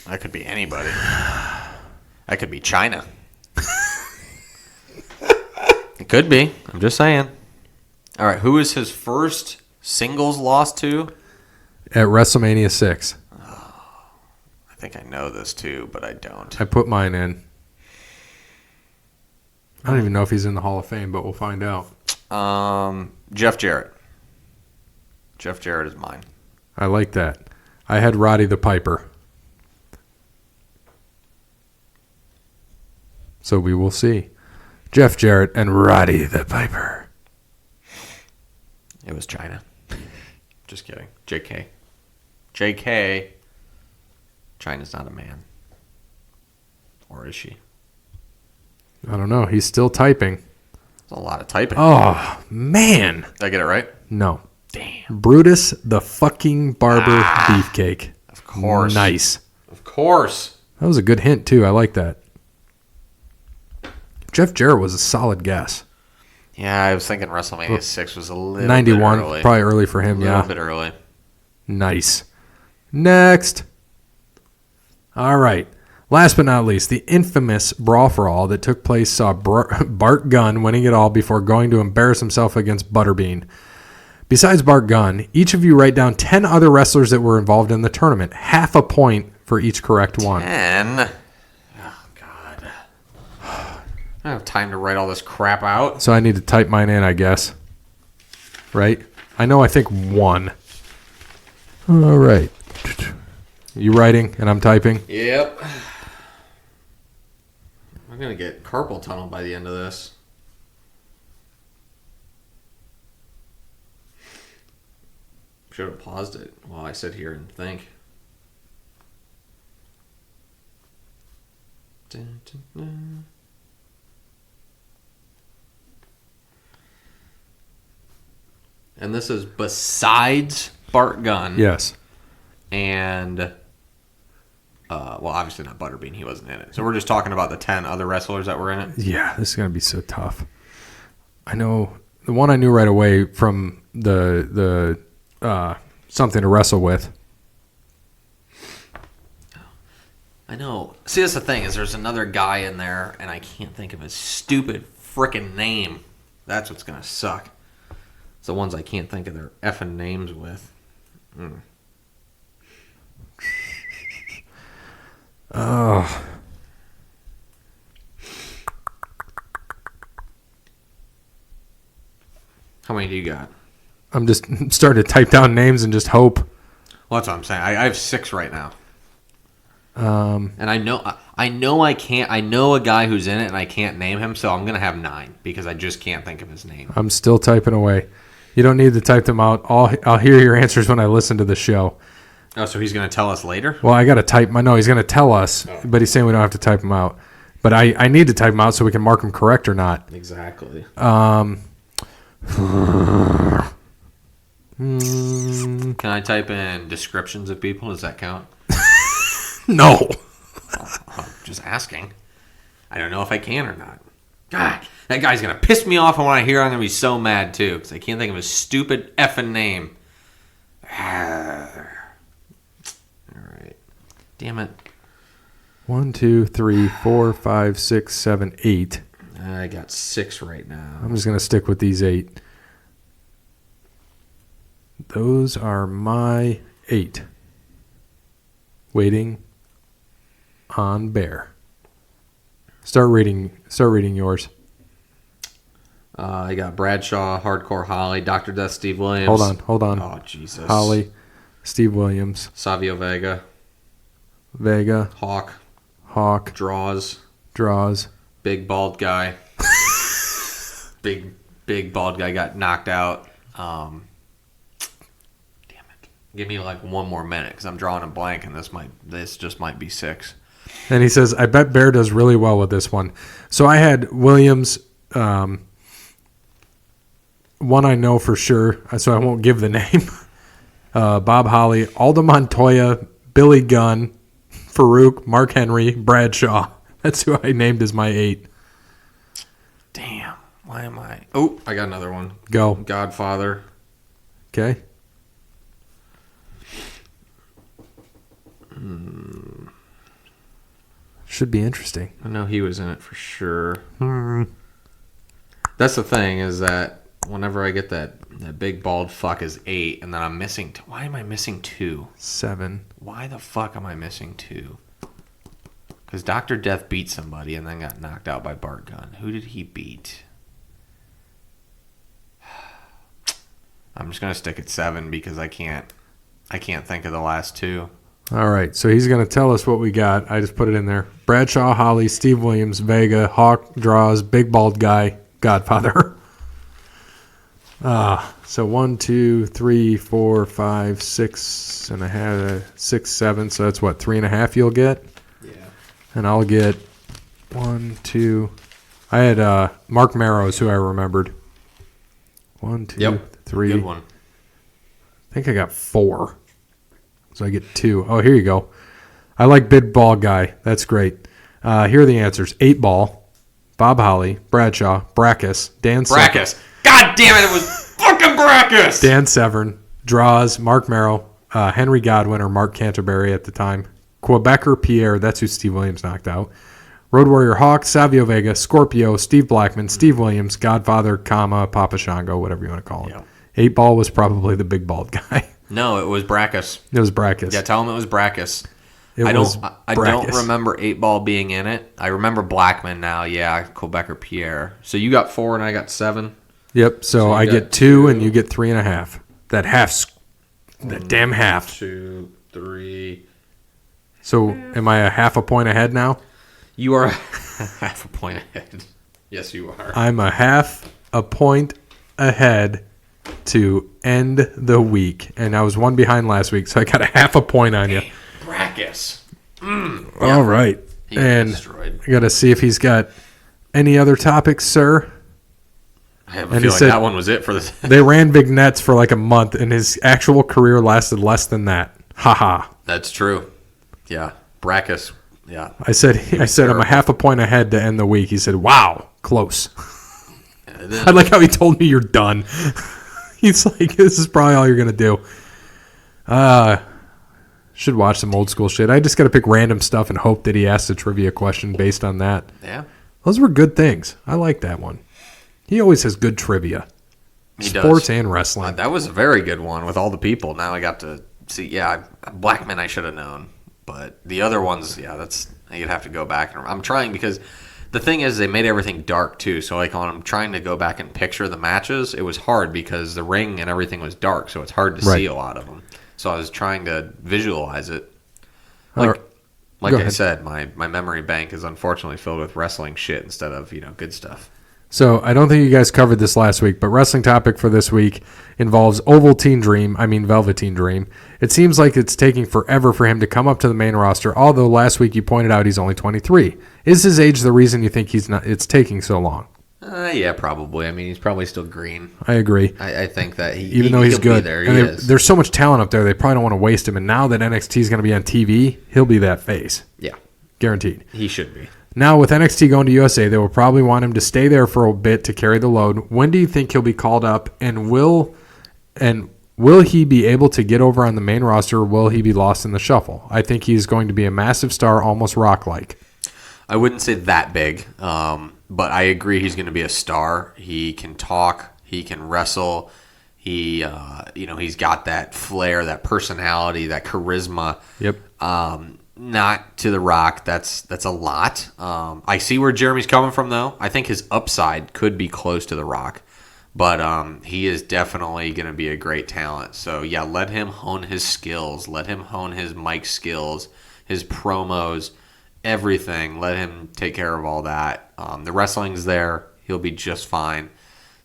That could be anybody. That could be China. It could be. I'm just saying. All right, who was his first singles loss to? At WrestleMania 6. I think I know this too, but I don't. I put mine in. I don't even know if he's in the Hall of Fame, but we'll find out. Jeff Jarrett. Jeff Jarrett is mine. I like that. I had Roddy the Piper. So we will see. Jeff Jarrett and Roddy the Piper. It was China. Just kidding. JK. China's not a man. Or is she? I don't know. He's still typing. There's a lot of typing. Oh, man. Did I get it right? No. Damn. Brutus the fucking Barber Beefcake. Of course. Nice. Of course. That was a good hint, too. I like that. Jeff Jarrett was a solid guess. Yeah, I was thinking WrestleMania 6 was a little 91, bit early. probably early for him, A little bit early. Nice. Next. All right. Last but not least, the infamous Brawl for All that took place saw Bart Gunn winning it all before going to embarrass himself against Butterbean. Besides Bart Gunn, each of you write down 10 other wrestlers that were involved in the tournament. Half a point for each correct one. 10? Oh, God. I don't have time to write all this crap out. So I need to type mine in, I guess. Right? I think 1. All right. You writing and I'm typing? Yep. I'm going to get carpal tunnel by the end of this. Should have paused it while I sit here and think. Dun, dun, dun. And this is besides Bart Gunn. Yes. And, well, obviously not Butterbean. He wasn't in it. So we're just talking about the 10 other wrestlers that were in it? Yeah, this is going to be so tough. I know the one I knew right away from the something to wrestle with. I know. See, that's the thing, is there's another guy in there, and I can't think of his stupid frickin' name. That's what's going to suck. It's the ones I can't think of their effing names with. many do you got? I'm just starting to type down names and just hope. Well, that's what I'm saying. I have 6 right now. And I know I can't. I know a guy who's in it, and I can't name him, so I'm gonna have 9 because I just can't think of his name. I'm still typing away. You don't need to type them out. I'll hear your answers when I listen to the show. Oh, so he's gonna tell us later? Well, I got to type my. No, he's going to tell us, but he's saying we don't have to type them out. But I need to type them out so we can mark them correct or not. Exactly. Can I type in descriptions of people? Does that count? No. I'm just asking. I don't know if I can or not. God, that guy's going to piss me off, and when I hear it, I'm going to be so mad, too, because I can't think of his stupid effing name. All right. Damn it. 1, 2, 3, 4, 5, 6, 7, 8. I got 6 right now. I'm just going to stick with these 8. Those are my 8. Waiting on Bear. Start reading yours. I got Bradshaw, Hardcore Holly, Dr. Death, Steve Williams. Hold on. Oh, Jesus. Holly, Steve Williams, Savio Vega, Hawk, Draws, big bald guy. big bald guy got knocked out. Damn it. Give me like one more minute because I'm drawing a blank, and this just might be 6. And he says, I bet Bear does really well with this one. So I had Williams, one I know for sure, so I won't give the name. Bob Holly, Aldo Montoya, Billy Gunn, Farouk, Mark Henry, Bradshaw. That's who I named as my 8. Damn. Why am I? Oh, I got another one. Go. Godfather. Okay. Should be interesting. I know he was in it for sure. That's the thing is that whenever I get that big bald fuck is 8, and then I'm missing. Why am I missing 2? 7. Why the fuck am I missing 2? Because Dr. Death beat somebody and then got knocked out by Bart Gunn. Who did he beat? I'm just gonna stick at 7 because I can't think of the last 2. All right, so he's going to tell us what we got. I just put it in there. Bradshaw, Holly, Steve Williams, Vega, Hawk, Draws, Big Bald Guy, Godfather. So 1, 2, 3, 4, 5, 6 and a half, 6, 7. So that's what, 3.5 you'll get? Yeah. And I'll get 1, 2. I had Mark Marrows, who I remembered. 1, 2, 3. Good one. I think I got 4. So I get 2. Oh, here you go. I like Big Ball Guy. That's great. Here are the answers. 8 Ball, Bob Holly, Bradshaw, Brackus, Dan Brackus. God damn it, it was fucking Brackus. Dan Severn, Draws, Mark Merrill, Henry Godwin or Mark Canterbury at the time, Quebecer Pierre, that's who Steve Williams knocked out, Road Warrior Hawk, Savio Vega, Scorpio, Steve Blackman, Steve Williams, Godfather, Papa Shango, whatever you want to call him. Yeah. 8 Ball was probably the big bald guy. No, it was Brackus. It was Brackus. Yeah, tell him it was Brackus. I don't remember 8 Ball being in it. I remember Blackman now. Yeah, Quebecer Pierre. So you got 4 and I got 7. Yep. So I get 2 and you get 3.5. That damn half. 2, 3. So am I a half a point ahead now? You are half a point ahead. Yes, you are. I'm a half a point ahead to end the week, and I was 1 behind last week, so I got a half a point on you. Brackus. All right. And destroyed. I got to see if he's got any other topics, sir. I have a feeling that one was it for this. They ran vignettes for like a month, and his actual career lasted less than that. Ha. That's true. Yeah. Brackus. Yeah. I said I'm a half a point ahead to end the week. He said, wow, close. I like how he told me you're done. He's like, this is probably all you're going to do. Should watch some old school shit. I just got to pick random stuff and hope that he asks a trivia question based on that. Yeah. Those were good things. I like that one. He always has good trivia. He Sports does. And wrestling. That was a very good one with all the people. Now I got to see, Blackman I should have known. But the other ones, you'd have to go back. And I'm trying because The thing is, they made everything dark too. So like when I'm trying to go back and picture the matches, it was hard because the ring and everything was dark, so it's hard to see a lot of them. So I was trying to visualize it. Like I said, my memory bank is unfortunately filled with wrestling shit instead of good stuff. So I don't think you guys covered this last week, but wrestling topic for this week involves Velveteen Dream. It seems like it's taking forever for him to come up to the main roster, although last week you pointed out he's only 23. Is his age the reason you think it's taking so long? Yeah, probably. I mean, he's probably still green. I agree. I think that even though he's good, there's so much talent up there, they probably don't want to waste him. And now that NXT is going to be on TV, he'll be that face. Yeah. Guaranteed. He should be. Now, with NXT going to USA, they will probably want him to stay there for a bit to carry the load. When do you think he'll be called up, and will he be able to get over on the main roster, or will he be lost in the shuffle? I think he's going to be a massive star, almost Rock-like. I wouldn't say that big, but I agree he's going to be a star. He can talk. He can wrestle. He's got that flair, that personality, that charisma. Yep. Not to the Rock. That's a lot. I see where Jeremy's coming from, though. I think his upside could be close to the Rock, but he is definitely going to be a great talent. So yeah, let him hone his skills. Let him hone his mic skills, his promos, everything. Let him take care of all that. The wrestling's there. He'll be just fine.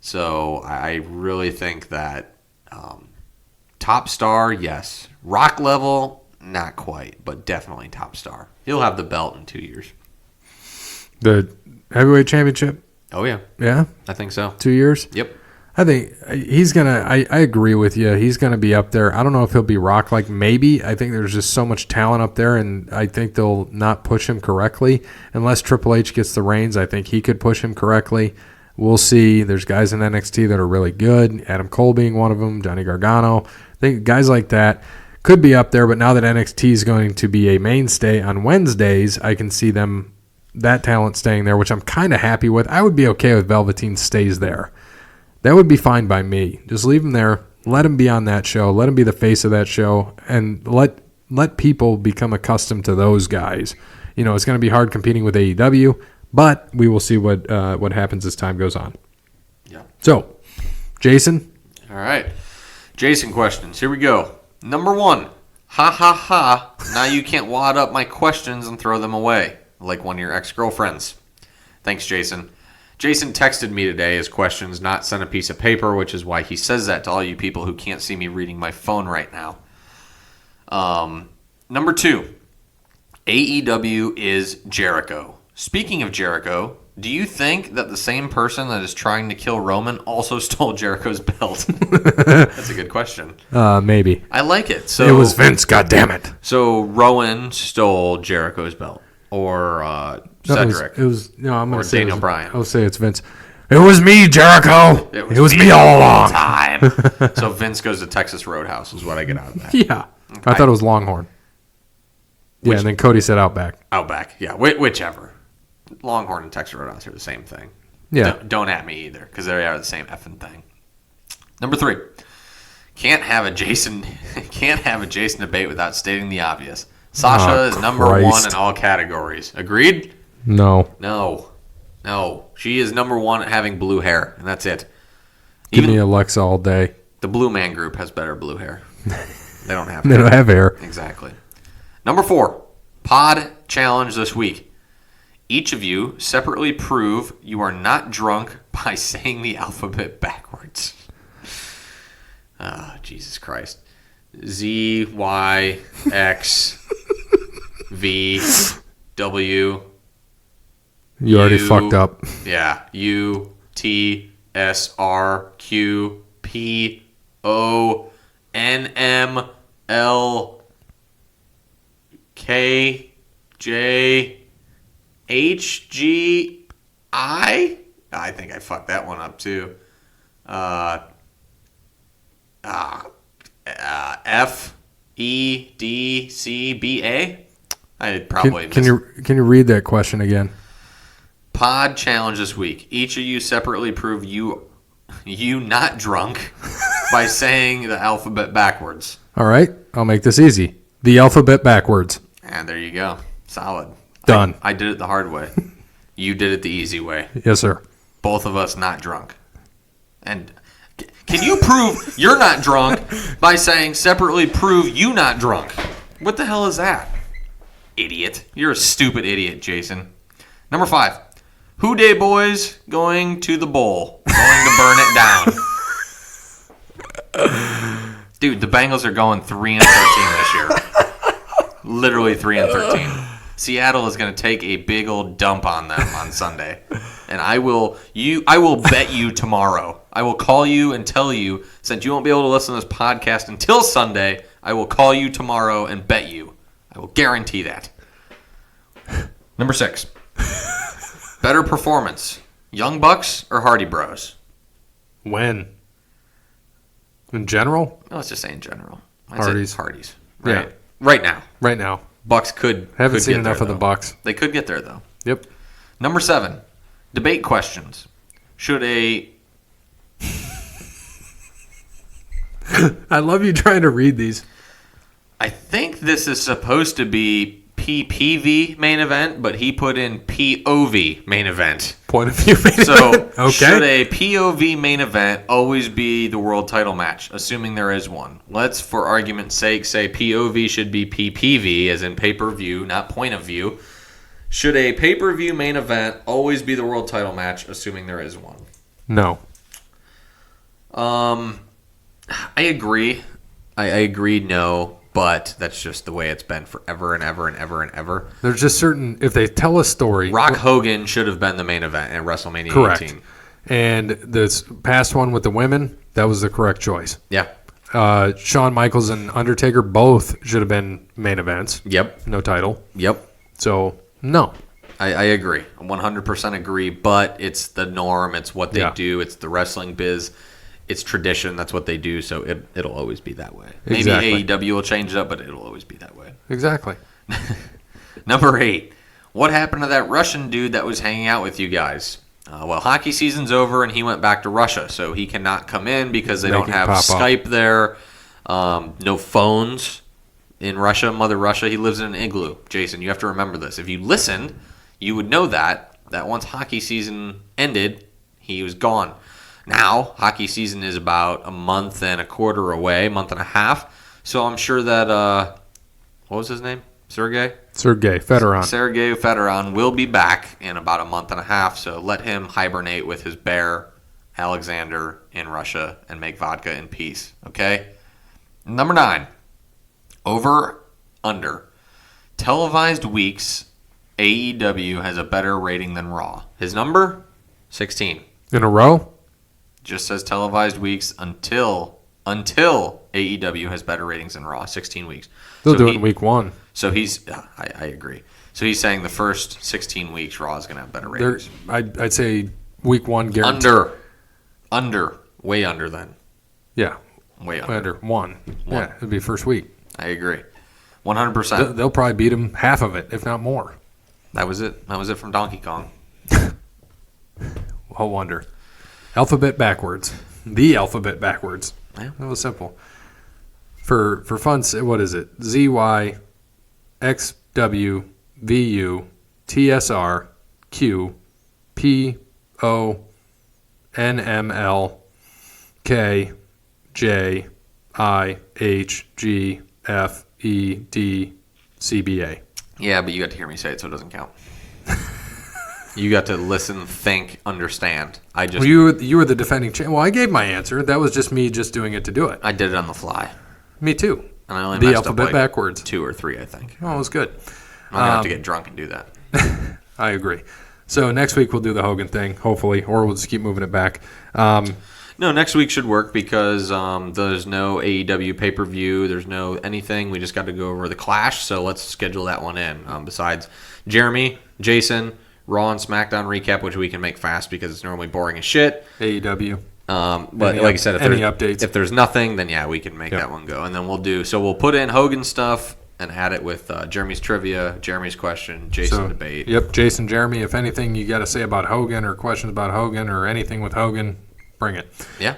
So I really think that top star, yes. Rock level, not quite, but definitely top star. He'll have the belt in 2 years. The heavyweight championship? Oh, yeah. Yeah? I think so. 2 years? Yep. I think he's going to – I agree with you. He's going to be up there. I don't know if he'll be Rock-like. Maybe. I think there's just so much talent up there, and I think they'll not push him correctly. Unless Triple H gets the reins, I think he could push him correctly. We'll see. There's guys in NXT that are really good. Adam Cole being one of them. Johnny Gargano. I think guys like that could be up there, but now that NXT is going to be a mainstay on Wednesdays, I can see that talent staying there, which I'm kind of happy with. I would be okay with Velveteen stays there. That would be fine by me. Just leave him there. Let him be on that show. Let him be the face of that show, and let people become accustomed to those guys. It's going to be hard competing with AEW, but we will see what happens as time goes on. Yeah. So, Jason. All right. Jason questions. Here we go. Number 1, ha ha ha, now you can't wad up my questions and throw them away, like one of your ex-girlfriends. Thanks, Jason. Jason texted me today his questions, not sent a piece of paper, which is why he says that to all you people who can't see me reading my phone right now. Number 2, AEW is Jericho. Speaking of Jericho, do you think that the same person that is trying to kill Roman also stole Jericho's belt? That's a good question. Maybe. I like it. So it was Vince, goddammit. So Rowan stole Jericho's belt, or Cedric. I'm going to say Daniel Bryan. I'll say it's Vince. It was me, Jericho. It was me all along. Time. So Vince goes to Texas Roadhouse is what I get out of that. Yeah. Okay. I thought it was Longhorn. Yeah, and then Cody said Outback. Outback. Yeah, whichever. Longhorn and Texas Roadhouse are the same thing. Yeah. Don't at me either, because they are the same effing thing. Number 3. Can't have a Jason debate without stating the obvious. Sasha is number 1 in all categories. Agreed? No. She is number 1 at having blue hair, and that's it. Give me Alexa all day. The Blue Man Group has better blue hair. They don't have hair. They don't have hair. Exactly. Number 4. Pod challenge this week. Each of you separately prove you are not drunk by saying the alphabet backwards. Jesus Christ. Z, Y, X, V, W. You already fucked up. Yeah. U, T, S, R, Q, P, O, N, M, L, K, J, H, G, I? I think I fucked that one up too. F, E, D, C, B, A? I probably Can you read that question again? Pod challenge this week. Each of you separately prove you not drunk by saying the alphabet backwards. All right. I'll make this easy. The alphabet backwards. And there you go. Solid. Done. I did it the hard way. You did it the easy way. Yes, sir. Both of us not drunk. And can you prove you're not drunk by saying separately prove you not drunk? What the hell is that? Idiot. You're a stupid idiot, Jason. Number 5. Who Day Boys going to the bowl. Going to burn it down. Dude, the Bengals are going 3-13 this year. Literally 3-13. Seattle is going to take a big old dump on them on Sunday. And I will bet you tomorrow. I will call you and tell you, since you won't be able to listen to this podcast until Sunday, I will call you tomorrow and bet you. I will guarantee that. Number 6. Better performance, Young Bucks or Hardy Bros? When? In general? No, let's just say in general. Hardy's. Hardy's. Right. Yeah. Right now. Right now. Bucks could. Haven't could seen get enough there, of the though. Bucks. They could get there though. Yep. Number 7. Debate questions. Should a I love you trying to read these. I think this is supposed to be PPV main event, but he put in POV main event. Point of view. So, okay. Should a POV main event always be the world title match, assuming there is one? Let's, for argument's sake, say POV should be PPV, as in pay-per-view, not point of view. Should a pay-per-view main event always be the world title match, assuming there is one? No. I agree. I agree, no. But that's just the way it's been forever and ever and ever and ever. There's just certain, if they tell a story. Rock Hogan should have been the main event in WrestleMania correct. 18. And this past one with the women, that was the correct choice. Yeah. Shawn Michaels and Undertaker both should have been main events. Yep. No title. Yep. So, no. I agree. 100% agree. But it's the norm. It's what they do. It's the wrestling biz. It's tradition. That's what they do. So it'll always be that way. Exactly. Maybe AEW will change it up, but it'll always be that way. Exactly. Number 8. What happened to that Russian dude that was hanging out with you guys? Well, hockey season's over, and he went back to Russia, so he cannot come in because they don't have Skype there. No phones in Russia, Mother Russia. He lives in an igloo. Jason, you have to remember this. If you listened, you would know that once hockey season ended, he was gone. Now, hockey season is about a month and a quarter away, month and a half. So I'm sure that, what was his name? Sergey Fedorov will be back in about a month and a half. So let him hibernate with his bear, Alexander, in Russia and make vodka in peace. Okay? Number 9. Over, under. Televised weeks, AEW has a better rating than Raw. His number? 16. In a row? Just says televised weeks until AEW has better ratings than Raw. 16 weeks. They'll do it in week 1. So he's, I agree. So he's saying the first 16 weeks Raw is going to have better ratings. I'd say week 1 guaranteed. Under, way under then. Yeah, way under. One. Yeah, it'd be first week. I agree, 100%. They'll probably beat him half of it, if not more. That was it. That was it from Donkey Kong. I'll wonder. Alphabet backwards. The alphabet backwards. Yeah. That was simple. For fun, what is it? ZY, XW, VU, TSR, Q, P, O, NML, K, J, I, H, G, F, E, D, CBA. Yeah, but you got to hear me say it, so it doesn't count. You got to listen, think, understand. Well, you were the defending champ. Well, I gave my answer. That was just me just doing it to do it. I did it on the fly. Me too. And I only the messed alphabet up backwards. 2 or 3, I think. Oh, it was good. I'm going to have to get drunk and do that. I agree. So next week we'll do the Hogan thing, hopefully, or we'll just keep moving it back. No, next week should work because there's no AEW pay-per-view. There's no anything. We just got to go over the Clash, so let's schedule that one in. Besides Jeremy, Jason, Raw and SmackDown recap, which we can make fast because it's normally boring as shit. AEW. But like I said, if there's nothing, then yeah, we can make that one go. And then we'll put in Hogan stuff and add it with Jeremy's trivia, Jeremy's question, Jason debate. Yep, Jason, Jeremy, if anything you got to say about Hogan or questions about Hogan or anything with Hogan, bring it. Yeah.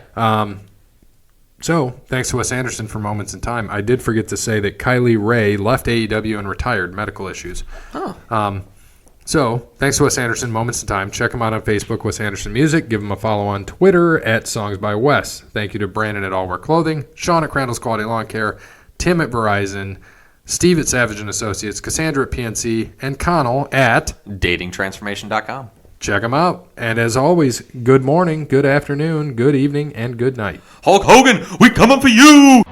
So, thanks to Wes Anderson for Moments in Time. I did forget to say that Kylie Ray left AEW and retired, medical issues. Oh. So, thanks to Wes Anderson, Moments in Time. Check him out on Facebook, Wes Anderson Music. Give him a follow on Twitter at Songs by Wes. Thank you to Brandon at All Wear Clothing, Sean at Crandall's Quality Lawn Care, Tim at Verizon, Steve at Savage & Associates, Cassandra at PNC, and Connell at datingtransformation.com. Check them out. And as always, good morning, good afternoon, good evening, and good night. Hulk Hogan, we coming for you!